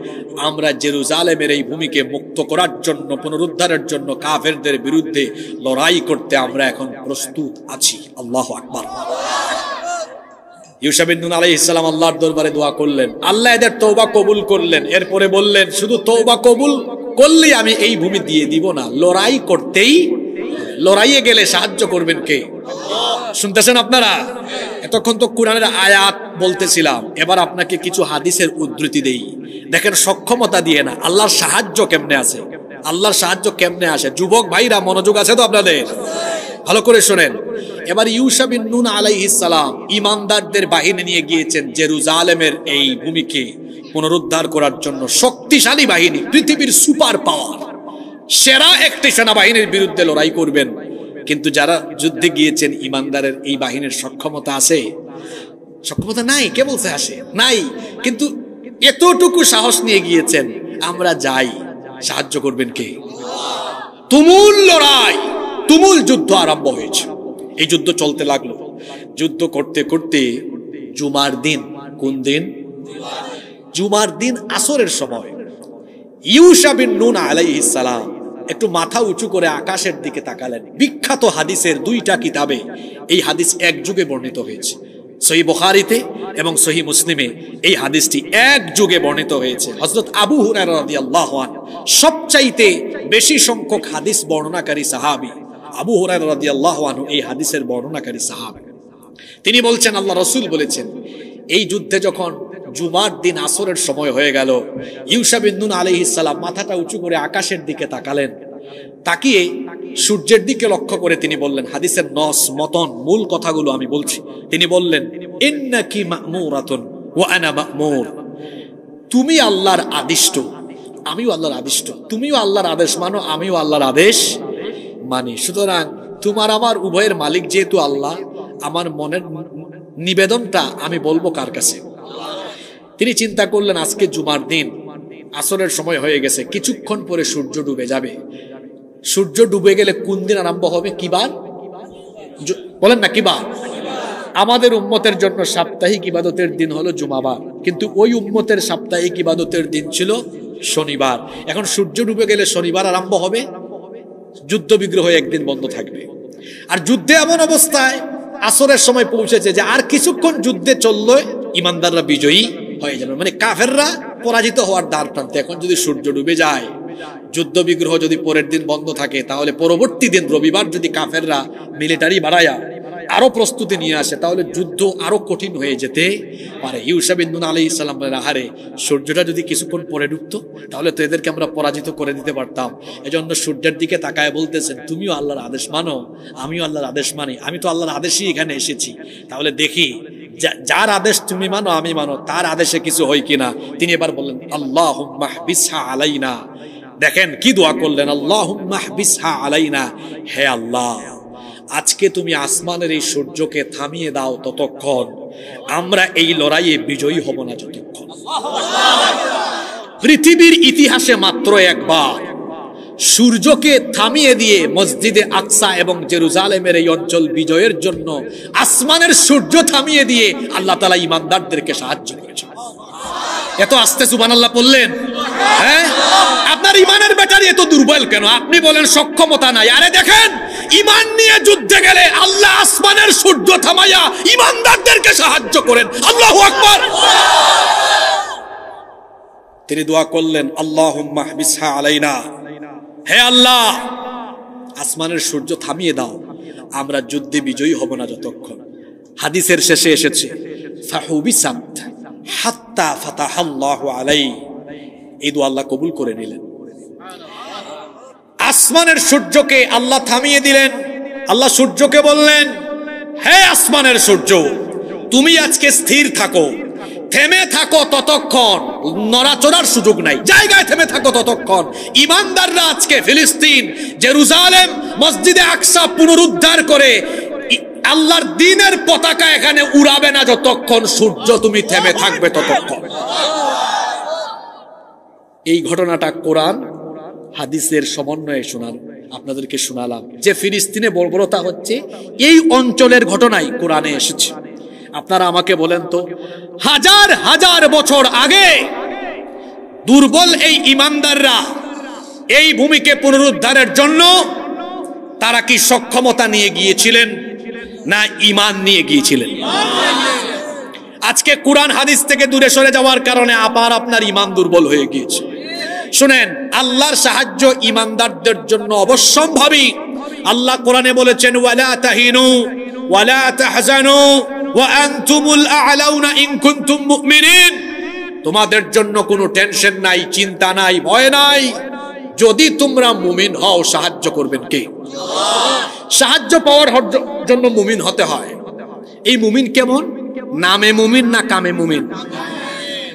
আমরা জেরুজালেমের এই ভূমিকে মুক্ত করার জন্য, পুনরুদ্ধারের জন্য কাফেরদের বিরুদ্ধে লড়াই করতে আমরা এখন প্রস্তুত আছি। আল্লাহু আকবার। ইউসা বিন নুন আলাইহিস সালাম আল্লাহর দরবারে দোয়া করলেন, আল্লাহ এদের তওবা কবুল করলেন। এরপরে বললেন, শুধু তওবা কবুল করলেই আমি এই ভূমি দিয়ে দিব না, লড়াই করতেই, লড়াইয়ে গেলে সাহায্য করবেন কে? শুনতেছেন আপনারা? এতক্ষণ তো কোরআনের আয়াত বলতেছিলাম, এবার আপনাকে কিছু হাদিসের উদ্ধৃতি দেই। দেখেন সক্ষমতা দিয়ে না, আল্লাহর সাহায্য কেমনে আছে, আল্লাহর সাহায্য কেমনে আসে। যুবক ভাইরা মনোযোগ আছে তো আপনাদের? ভালো করে শোনেন। এবার ইউসা বিন নুন আলাইহিস সালাম ঈমানদারদের বাহিনী নিয়ে গিয়েছেন জেরুজালেমের এই ভূমিকে পুনরুদ্ধার করার জন্য। শক্তিশালী বাহিনী, পৃথিবীর সুপার পাওয়ার, সেরা একটি সেনাবাহিনীর বিরুদ্ধে লড়াই করবেন। কিন্তু যারা যুদ্ধে গিয়েছেন ঈমানদারের এই বাহিনীর সক্ষমতা আছে? সক্ষমতা নাই। কে বলছে আসে? নাই। কিন্তু এতটুকু সাহস নিয়ে গিয়েছেন, আমরা যাই, সাহায্য করবেন কে? তুমুল লড়াই, তুমুল যুদ্ধ আরম্ভ হয়েছে। এই যুদ্ধ চলতে লাগলো। যুদ্ধ করতে করতে জুমার দিন, কোন দিন? জুমার দিন আসরের সময় ইউসা বিন নুন আলাইহিস সালাম একটু মাথা উঁচু করে আকাশের দিকে তাকালেন। বিখ্যাত হাদিসের দুইটা কিতাবে এই হাদিস এক যুগে বর্ণিত হয়েছে। সহিহ বুখারীতে এবং সহিহ মুসলিমে এই হাদিসটি এক যুগে বর্ণিত হয়েছে। হযরত আবু হুরায়রা রাদিয়াল্লাহু আনহু সবচাইতে বেশি সংখ্যক হাদিস বর্ণনাকারী সাহাবী। আবু হুরায়রা রাদিয়াল্লাহু আনহু এই হাদিসের বর্ণনাকারী সাহাবী। তিনি বলছেন, আল্লাহ রাসূল বলেছেন, এই যুদ্ধে যখন জুমার দিন আসরের সময় হয়ে গেল, ইউসা বিন নুন আলাইহিস সালাম মাথাটা উঁচু করে আকাশের দিকে তাকালেন। তাকিয়ে সূর্যের দিকে লক্ষ্য করে তিনি বললেন, হাদিসের নস মতন মূল কথাগুলো আমি বলছি। তিনি বললেন, ইন্নাকি মা'মুরাতুন ওয়া আনা মা'মুর, তুমি আল্লাহর আদিষ্ট, আমিও আল্লাহর আদিষ্ট। তুমিও আল্লাহর আদেশ মানো, আমিও আল্লাহর আদেশ মানি। সুতরাং তোমার আমার উভয়ের মালিক যেহেতু আল্লাহ, আমার মনের নিবেদনটা আমি বলবো কার কাছে? তিনি চিন্তা করলেন, আজকে জুমার দিন, আসরের সময় হয়ে গেছে, কিছুক্ষণ পরে সূর্য ডুবে যাবে। সূর্য ডুবে গেলে কোন দিন আরম্ভ হবে? কি বার? বলেন না, কি বার? আমাদের উম্মতের জন্য সাপ্তাহিক ইবাদতের দিন হলো জুমাবার, কিন্তু ওই উম্মতের সাপ্তাহিক ইবাদতের দিন ছিল শনিবার। এখন সূর্য ডুবে গেলে শনিবার আরম্ভ হবে, যুদ্ধ বিগ্রহ একদিন বন্ধ থাকবে। আর যুদ্ধে এমন অবস্থায় আসরের সময় পৌঁছেছে যে আর কিছুক্ষণ যুদ্ধে চললে ঈমানদাররা বিজয়ী হয়ে যাবে, মানে কাফেররা পরাজিত হওয়ার দ্বার প্রান্তে। এখন যদি সূর্য ডুবে যায়, যুদ্ধ বিগ্রহ যদি পরের দিন বন্ধ থাকে, তাহলে পরবর্তী দিন রবিবার যদি কাফেররা মিলিটারি বাড়ায়া আরো প্রস্তুতি নিয়ে আসে, তাহলে যুদ্ধ আরো কঠিন হয়ে যেতে পারে। ইউসা বিন নুন আলাইহিস সালাম বলেন, আহারে, সূর্যটা যদি কিছুক্ষণ পরে ডুবতো, তাহলে তো এদেরকে আমরা পরাজিত করে দিতে পারতাম। এজন্য সূর্যের দিকে তাকায় বলতেছেন, তুমিও আল্লাহর আদেশ মানো, আমিও আল্লাহর আদেশ মানি। আমি তো আল্লাহর আদেশই এখানে এসেছি, তাহলে দেখি যার আদেশ তুমি মানো, আমি মানো, তার আদেশে কিছু হয় কিনা। তিনি এবার বললেন, আল্লাহুম্মা হবিসহা আলাইনা। দেখেন কি দোয়া করলেন, আল্লাহুম্মা হবিসহা আলাইনা, হে আল্লাহ, আজকে তুমি আসমানের এই সূর্যকে থামিয়ে দাও ততক্ষণ, আমরা এই লড়াইয়ে বিজয়ী হব না যতক্ষণ। পৃথিবীর ইতিহাসে মাত্র একবার সূর্যকে থামিয়ে দিয়ে মসজিদে আকসা এবং জেরুজালেমের এই অঞ্চল বিজয়ের জন্য আসমানের সূর্য থামিয়ে দিয়ে আল্লাহ তাআলা ঈমানদারদেরকে সাহায্য করেছেন। এত আস্তে সুবহানাল্লাহ বললেন? হ্যাঁ, আপনার ঈমানের ব্যাটারি এত দুর্বল কেন? আপনি বলেন সক্ষমতা নাই। আরে দেখেন, ঈমান নিয়ে যুদ্ধে গেলে আল্লাহ আসমানের সূর্য থামাইয়া ঈমানদারদেরকে সাহায্য করেন। আল্লাহু আকবার। তিনি দোয়া করলেন, আল্লাহুম্মা হবিসহা আলাইনা, হে আল্লাহ, আসমানের সূর্য থামিয়ে দাও, আমরা যুদ্ধে বিজয়ী হব না যতক্ষণ। হাদিসের শেষে এসেছে, ফাহুবিসাত হাত্তা ফাতাহাল্লাহু আলাইহি। এই দোয়া আল্লাহ কবুল করে নিলেন। আসমানের সূর্যকে আল্লাহ থামিয়ে দিলেন। আল্লাহ সূর্যকে বললেন, হে আসমানের সূর্য, তুমি আজকে স্থির থাকো, থেমে থাকো ততক্ষণ, নড়াচড়ার সুযোগ নাই, জায়গায় থেমে থাকো ততক্ষণ। ঈমানদাররা আজকে ফিলিস্তিন, জেরুজালেম, মসজিদে আকসা পুনরুদ্ধার করে আল্লাহর দ্বীনের পতাকা এখানে উড়াবে না যতক্ষণ সূর্য তুমি থেমে থাকবে ততক্ষণ। এই ঘটনাটা কোরআন হাদিসের সমন্বয়ে আপনাদেরকে শোনালাম যে ফিলিস্তিনে বর্বরতা হচ্ছে এই অঞ্চলের ঘটনাই কোরআনে এসেছে। আপনারা আমাকে বলেন তো, হাজার হাজার বছর আগে দুর্বল এই ইমানদাররা এই ভূমিকে পুনরুদ্ধারের জন্য তারা কি সক্ষমতা নিয়ে গিয়েছিলেন না ঈমান নিয়ে গিয়েছিলেন? আজকে কোরআন হাদিস থেকে দূরে সরে যাওয়ার কারণে আপনার ঈমান দুর্বল হয়ে গিয়েছে। শুনেন, আল্লাহর সাহায্য ঈমানদারদের জন্য অবশ্যম্ভাবী। আল্লাহ কোরআনে বলেছেন, ওয়ালা তাহিনু ওয়ালা তাহজানু ওয়া আনতুমুল আ'লাউনা ইন কুনতুম মুমিনিন। তোমাদের জন্য কোনো টেনশন নাই, চিন্তা নাই, ভয় নাই, যদি তোমরা মুমিন হও। সাহায্য করবেন কে? সাহায্য পাওয়ার জন্য মুমিন হতে হয়। এই মুমিন কেমন? নামে মুমিন না কামে মুমিন?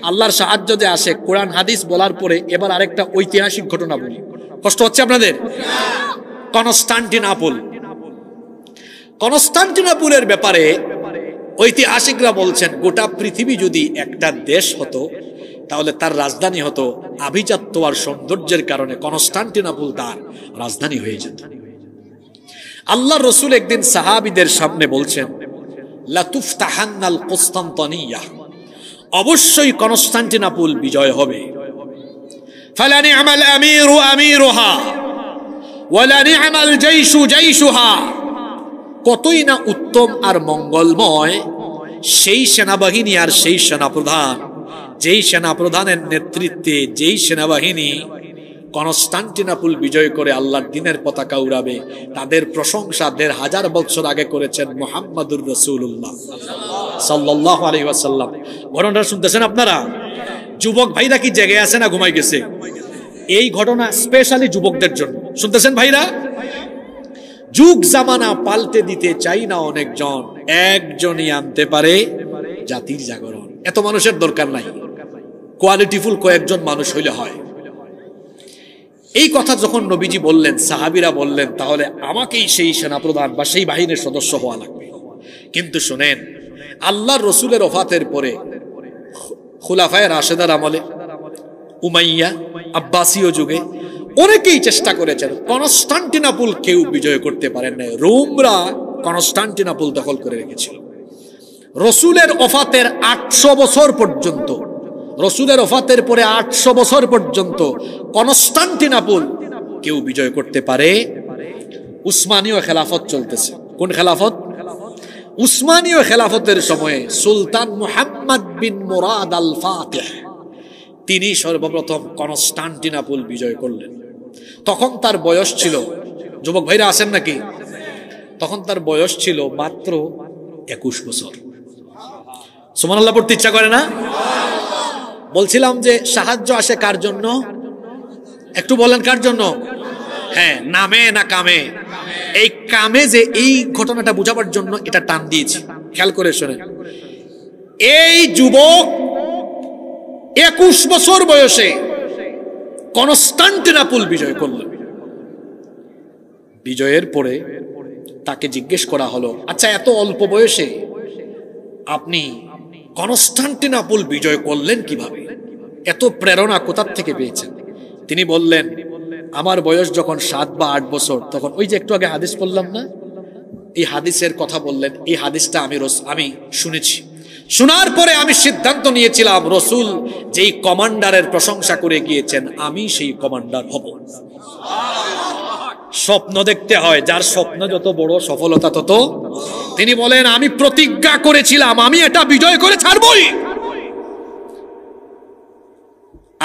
আল্লাহর সাহায্য যে আসে কোরআন হাদিস বলার পরে এবার আরেকটা ঐতিহাসিক ঘটনা বলি। কষ্ট হচ্ছে আপনাদের? কনস্টান্টিনোপলের ব্যাপারে ঐতিহাসিকরা বলছেন, গোটা পৃথিবী যদি একটা দেশ হতো তাহলে তার রাজধানী হতো আভিজাত্য আর সৌন্দর্যের কারণে কনস্টান্টিনোপল তার রাজধানী হয়ে যেত। আল্লাহর রাসূল একদিন সাহাবীদের সামনে বলছেন, লাতুফতাহান্নাল কুসতান্তনিয়া, অবশ্যই কনস্টান্টিনোপল বিজয় হবে। ফালা নি'মাল আমিরু আমিরুহা ওয়ালা নি'মাল জাইশু জাইশুহা, কতই না উত্তম আর মঙ্গলময় সেই সেনাবাহিনী আর সেই সেনাপ্রধান, যেই সেনাপ্রধানের নেতৃত্বে যেই সেনাবাহিনী কনস্টান্টিনোপল বিজয় করে আল্লাহর দ্বীনের পতাকা উড়াবে, তাদের প্রশংসা ১৫০০ বছর আগে করেছেন মুহাম্মাদুর রাসূলুল্লাহ সাল্লাল্লাহু আলাইহি ওয়াসাল্লাম। ঘটনাটা শুনতেছেন আপনারা? যুবক ভাইরা কি জেগে আছে না ঘুমাই গেছে? এই ঘটনা স্পেশালি যুবকদের জন্য। শুনতেছেন ভাইরা? যুগ জামানা পাল্টে দিতে চাই না অনেকজন, একজনই আনতে পারে জাতির জাগরণ। এত মানুষের দরকার নাই, কোয়ালিটিফুল কয়েকজন মানুষ হইলে হয়। এই কথা যখন নবীজি বললেন, সাহাবীরা বললেন, তাহলে আমাকেই সেই সেনাপ্রধান বা সেই বাহিনীর সদস্য হওয়া লাগবে। কিন্তু শুনেন, আল্লাহর রাসূলের ওফাতের পরে খুলাফায়ে রাশেদার আমলে, উমাইয়া আব্বাসীয় যুগে অনেকেই চেষ্টা করেছেন, কনস্টান্টিনোপল কেউ বিজয় করতে পারেন না। রোমরা কনস্টান্টিনোপল দখল করে রেখেছিল। রাসূলের ওফাতের ৮০০ বছর পর্যন্ত, রাসূলের ওফাতের পরে ৮০০ বছর পর্যন্ত কনস্টান্টিনোপল কেউ বিজয় করতে পারে। উসমানীয় খেলাফত চলতেছে। কোন খেলাফত? উসমানীয় খেলাফতের সময়ে সুলতান মুহাম্মদ বিন মুরাদ আল ফাতিহ, তিনি সর্বপ্রথম কনস্টান্টিনোপল বিজয় করলেন। তখন তার বয়স ছিল, যুবক ভাইরা আছেন নাকি? তখন তার বয়স ছিল মাত্র ২১ বছর। সুবহানাল্লাহ পড়তে ইচ্ছা করে না? বলছিলাম যে সাহায্য আসে কার জন্য? একটু বলেন কার জন্য? হ্যাঁ, নামে না কামে? এই কামে যে এই ঘটনাটা বোঝাবার জন্য এটা টান দিয়েছি, খেয়াল করে শোনেন। এই যুবক ২১ বছর বয়সে কনস্টান্টিনোপল বিজয় করলেন। বিজয়ের পরে তাকে জিজ্ঞেস করা হলো, আচ্ছা এত অল্প বয়সে আপনি কনস্টান্টিনোপল বিজয় করলেন কিভাবে? এত প্রেরণা কোথা থেকে পেয়েছেন? তিনি বললেন, আমার বয়স যখন ৭ বা ৮ বছর, তখন ওই যে একটু আগে হাদিস বললাম না, এই হাদিসের কথা বললেন, এই হাদিসটা আমি শুনেছি। শোনার পরে আমি সিদ্ধান্ত নিয়েছিলাম, রাসূল যেই কমান্ডারের প্রশংসা করে গিয়েছেন, আমি সেই কমান্ডার হব। স্বপ্ন দেখতে হয়, যার স্বপ্ন যত বড় সফলতা তত। তিনি বলেন, আমি প্রতিজ্ঞা করেছিলাম আমি এটা বিজয় করে ছাড়বই।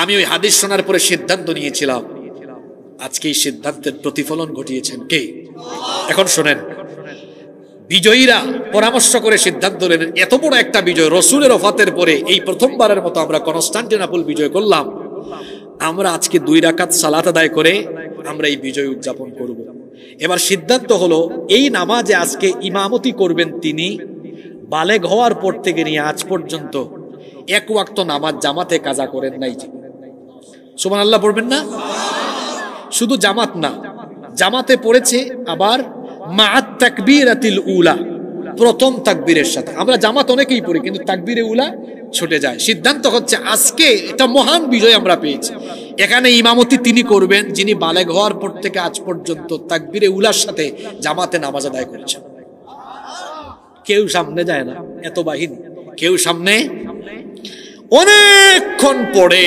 আমি ওই হাদিস শোনার পরে সিদ্ধান্ত নিয়েছিলাম। আজকে এই সিদ্ধান্তের প্রতিফলন ঘটিয়েছেন কে? এখন শোনেন, বিজয়ীরা পরামর্শ করে সিদ্ধান্ত নিলেন, এত বড় একটা বিজয় রাসূলের ওফাতের পরে এই প্রথমবারের মতো আমরা কনস্টান্টিনোপল বিজয় করলাম। আমরা আজকে 2 রাকাত সালাত আদায় করে আমরা এই বিজয় উদযাপন করব। এবার সিদ্ধান্ত হলো, এই নামাজে আজকে ইমামতি করবেন তিনি, বালেগ হওয়ার পর থেকে নিয়ে আজ পর্যন্ত 1 ওয়াক্ত নামাজ জামাতে কাজা করেন নাই। সুবহানাল্লাহ পড়বেন না? শুধু জামাত না, জামাতে পড়েছে আবার মাআত তাকবীরাতিল উলা, প্রথম তাকবীরের সাথে। আমরা জামাত অনেকেই পড়ি, কিন্তু তাকবীরে উলা ছুটে যায়। সিদ্ধান্ত হচ্ছে আজকে এটা মহান বিজয় আমরা পেয়েছি, এখানে ইমামতি তিনি করবেন যিনি বালেগ হওয়ার পর থেকে আজ পর্যন্ত তাকবীরে উলার সাথে জামাতে নামাজ আদায় করেছেন। কেউ সামনে যায় না, এত বাহিনী, কেউ সামনে। অনেকক্ষণ পরে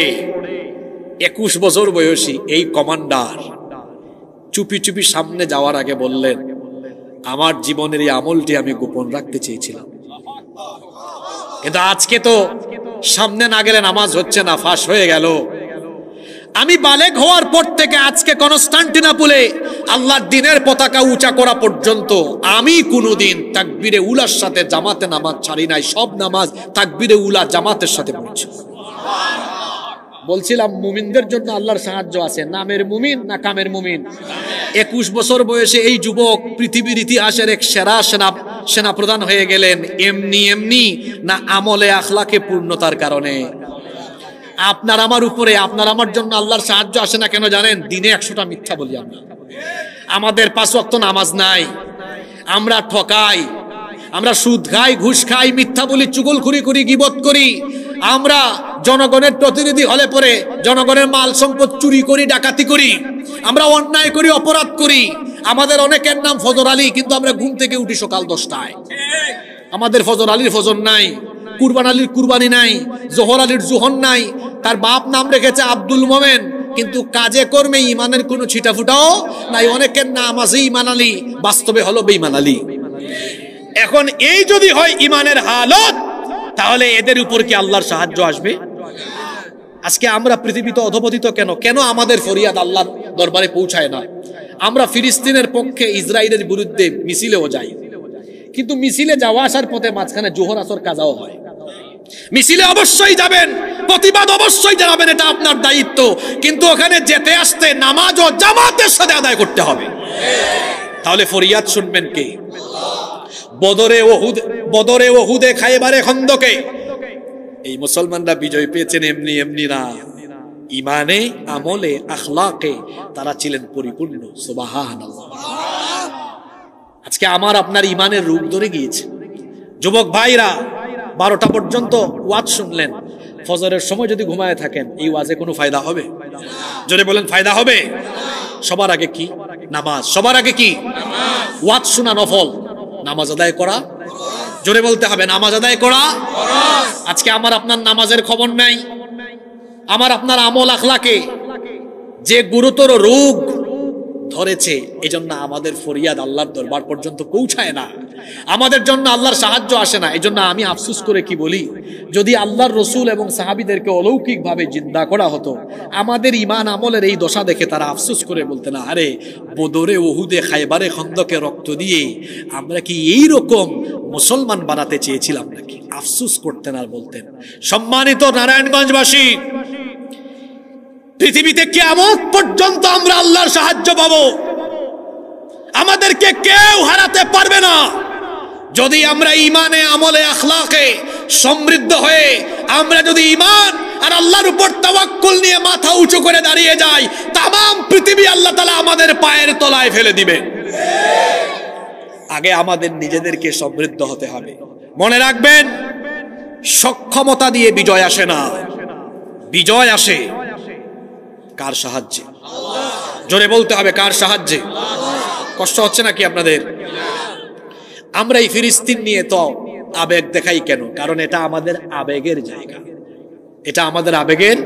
21 বছর বয়সী এই কমান্ডার চুপি চুপি সামনে যাওয়ার আগে বললেন, আমার জীবনের এই আমলটি আমি গোপন রাখতে চেয়েছিলাম, কিন্তু আজকে তো সামনে না গেলে নামাজ হচ্ছে না, ফাঁস হয়ে গেল। আমি বালেগ হওয়ার পর থেকে আজকে কনস্টান্টিনোপলে আল্লাহর দ্বীনের পতাকা উঁচা করা পর্যন্ত আমি কোনোদিন তাকবীরে উলার সাথে জামাতে নামাজ ছাড়ি নাই। সব নামাজ তাকবীরে উলা জামাতের সাথে পড়ছি। বলছিলাম মুমিনদের জন্য আল্লাহর সাহায্য আছে, নামের মুমিন না কামের মুমিন। 21 বছর বয়সে এই যুবক পৃথিবীর ইতিহাসের এক সেরা সেনা প্রধান হয়ে গেলেন এমনি এমনি না আমলে আখলাকে পূর্ণতার কারণে? আপনার আমার উপরে, আপনার আমার জন্য আল্লাহর সাহায্য আসে না কেন জানেন? দিনে 100টা মিথ্যা বলি আমরা, আমাদের 5 ওয়াক্ত নামাজ নাই, আমরা ঠকাই, আমরা সুদ খাই, ঘুষ খাই, মিথ্যা বলি, চুগলখুরি করি, গীবত করি, আমরা জনগণের প্রতিনিধি হলে পরে জনগণের মাল সম্পদ চুরি করি, ডাকাতি করি, আমরা অন্যায় করি, অপরাধ করি। আমাদের অনেকের নাম ফজর আলী, কিন্তু আমরা ঘুম থেকে উঠি সকাল 10টায়। আমাদের ফজর আলীর ফজর নাই, কুরবান আলীর কুরবানি নাই, জোহর আলীর জোহর নাই। তার বাপ নাম রেখেছে আব্দুল মোমেন, কিন্তু কাজে কর্মে ইমানের কোনো ছিটাফুটাও নাই। অনেকের নাম আছে ইমান আলী, বাস্তবে হলো বেঈমান আলী। এখন এই যদি হয় ইমানের হালত, তাহলে এদের উপর কি আল্লাহর সাহায্য আসবে? আজকে আমরা পৃথিবীতে অধপতিত কেন? কেন আমাদের ফরিয়াদ আল্লাহর দরবারে পৌঁছায় না? আমরা ফিলিস্তিনের পক্ষে ইসরায়েলের বিরুদ্ধে মিছিলেও যাই, কিন্তু মিছিলে যাওয়া আসার পথে মাঝখানে জোহর আসর কাজাও হয়। মিছিলে অবশ্যই যাবেন, প্রতিবাদ অবশ্যই জানাবেন, এটা আপনার দায়িত্ব, কিন্তু ওখানে যেতে আসতে নামাজ ও জামাতের সাথে আদায় করতে হবে। তাহলে ফরিয়াদ শুনবেন কে? বদরে ওহুদে খায়বারে খন্দকে এই মুসলমানরা বিজয় পেয়েছেন এমনি এমনি না, ইমানে আমলে আখলাকে তারা ছিলেন পরিপূর্ণ। সুবহানাল্লাহ। আজকে আমার আপনার ইমানের রূপ ধরে গিয়েছে। যুবক ভাইরা 12টা পর্যন্ত ওয়াজ শুনলেন, ফজরের সময় যদি ঘুমায় থাকেন এই ওয়াজে কোনো ফায়দা হবে? যদি বলেন ফায়দা হবে। সবার আগে কি? নামাজ। সবার আগে কি? ওয়াজ শোনা নফল, নামাজ আদায় করা। জোরে বলতে হবে, নামাজ আদায় করা। আজকে আমার আপনার নামাজের খবর নাই। আমার আপনার আমল আখলাকে যে গুরুতর রোগ ধরেছে, এজন্য আমাদের ফরিয়াদ আল্লাহর দরবার পর্যন্ত পৌঁছায় না, আমাদের জন্য আল্লাহর সাহায্য আসে না। এজন্য আমি আফসোস করে কি বলি, যদি আল্লাহর রসুল এবং সাহাবীদেরকে অলৌকিক ভাবে জিন্দা করা হতো, আমাদের ইমান আমলের এই দশা দেখে তারা আফসোস করে বলতেন, আরে বদরে ওহুদে খায়বারে খন্দকে রক্ত দিয়ে আমরা কি এই রকম মুসলমান বানাতে চেয়েছিলাম নাকি? আফসোস করতেন আর বলতেন। সম্মানিত নারায়ণগঞ্জবাসী, পৃথিবীতে কিয়ামত পর্যন্ত আমরা আল্লাহর সাহায্য পাবো। আমাদেরকে কেউ হারাতে পারবে না যদি আমরা ইমানে আমলে আখলাকে সমৃদ্ধ হয়ে, আমরা যদি ইমান আর আল্লাহর উপর তাওয়াক্কুল নিয়ে মাথা উঁচু করে দাঁড়িয়ে যাই, তামাম পৃথিবী আল্লাহ তাআলা আমাদের পায়ের তলায় ফেলে দিবে। আগে আমাদের নিজেদেরকে সমৃদ্ধ হতে হবে। মনে রাখবেন, সক্ষমতা দিয়ে বিজয় আসে না, বিজয় আসে কার সাহায্যে? জোরে বলতে হবে, কার সাহায্যে? কষ্ট হচ্ছে নাকি আপনাদের? আমরা এই ফিলিস্তিন নিয়ে তো আবেগ দেখাই কেন? কারণ এটা আমাদের আবেগের জায়গা, এটা আমাদের আবেগের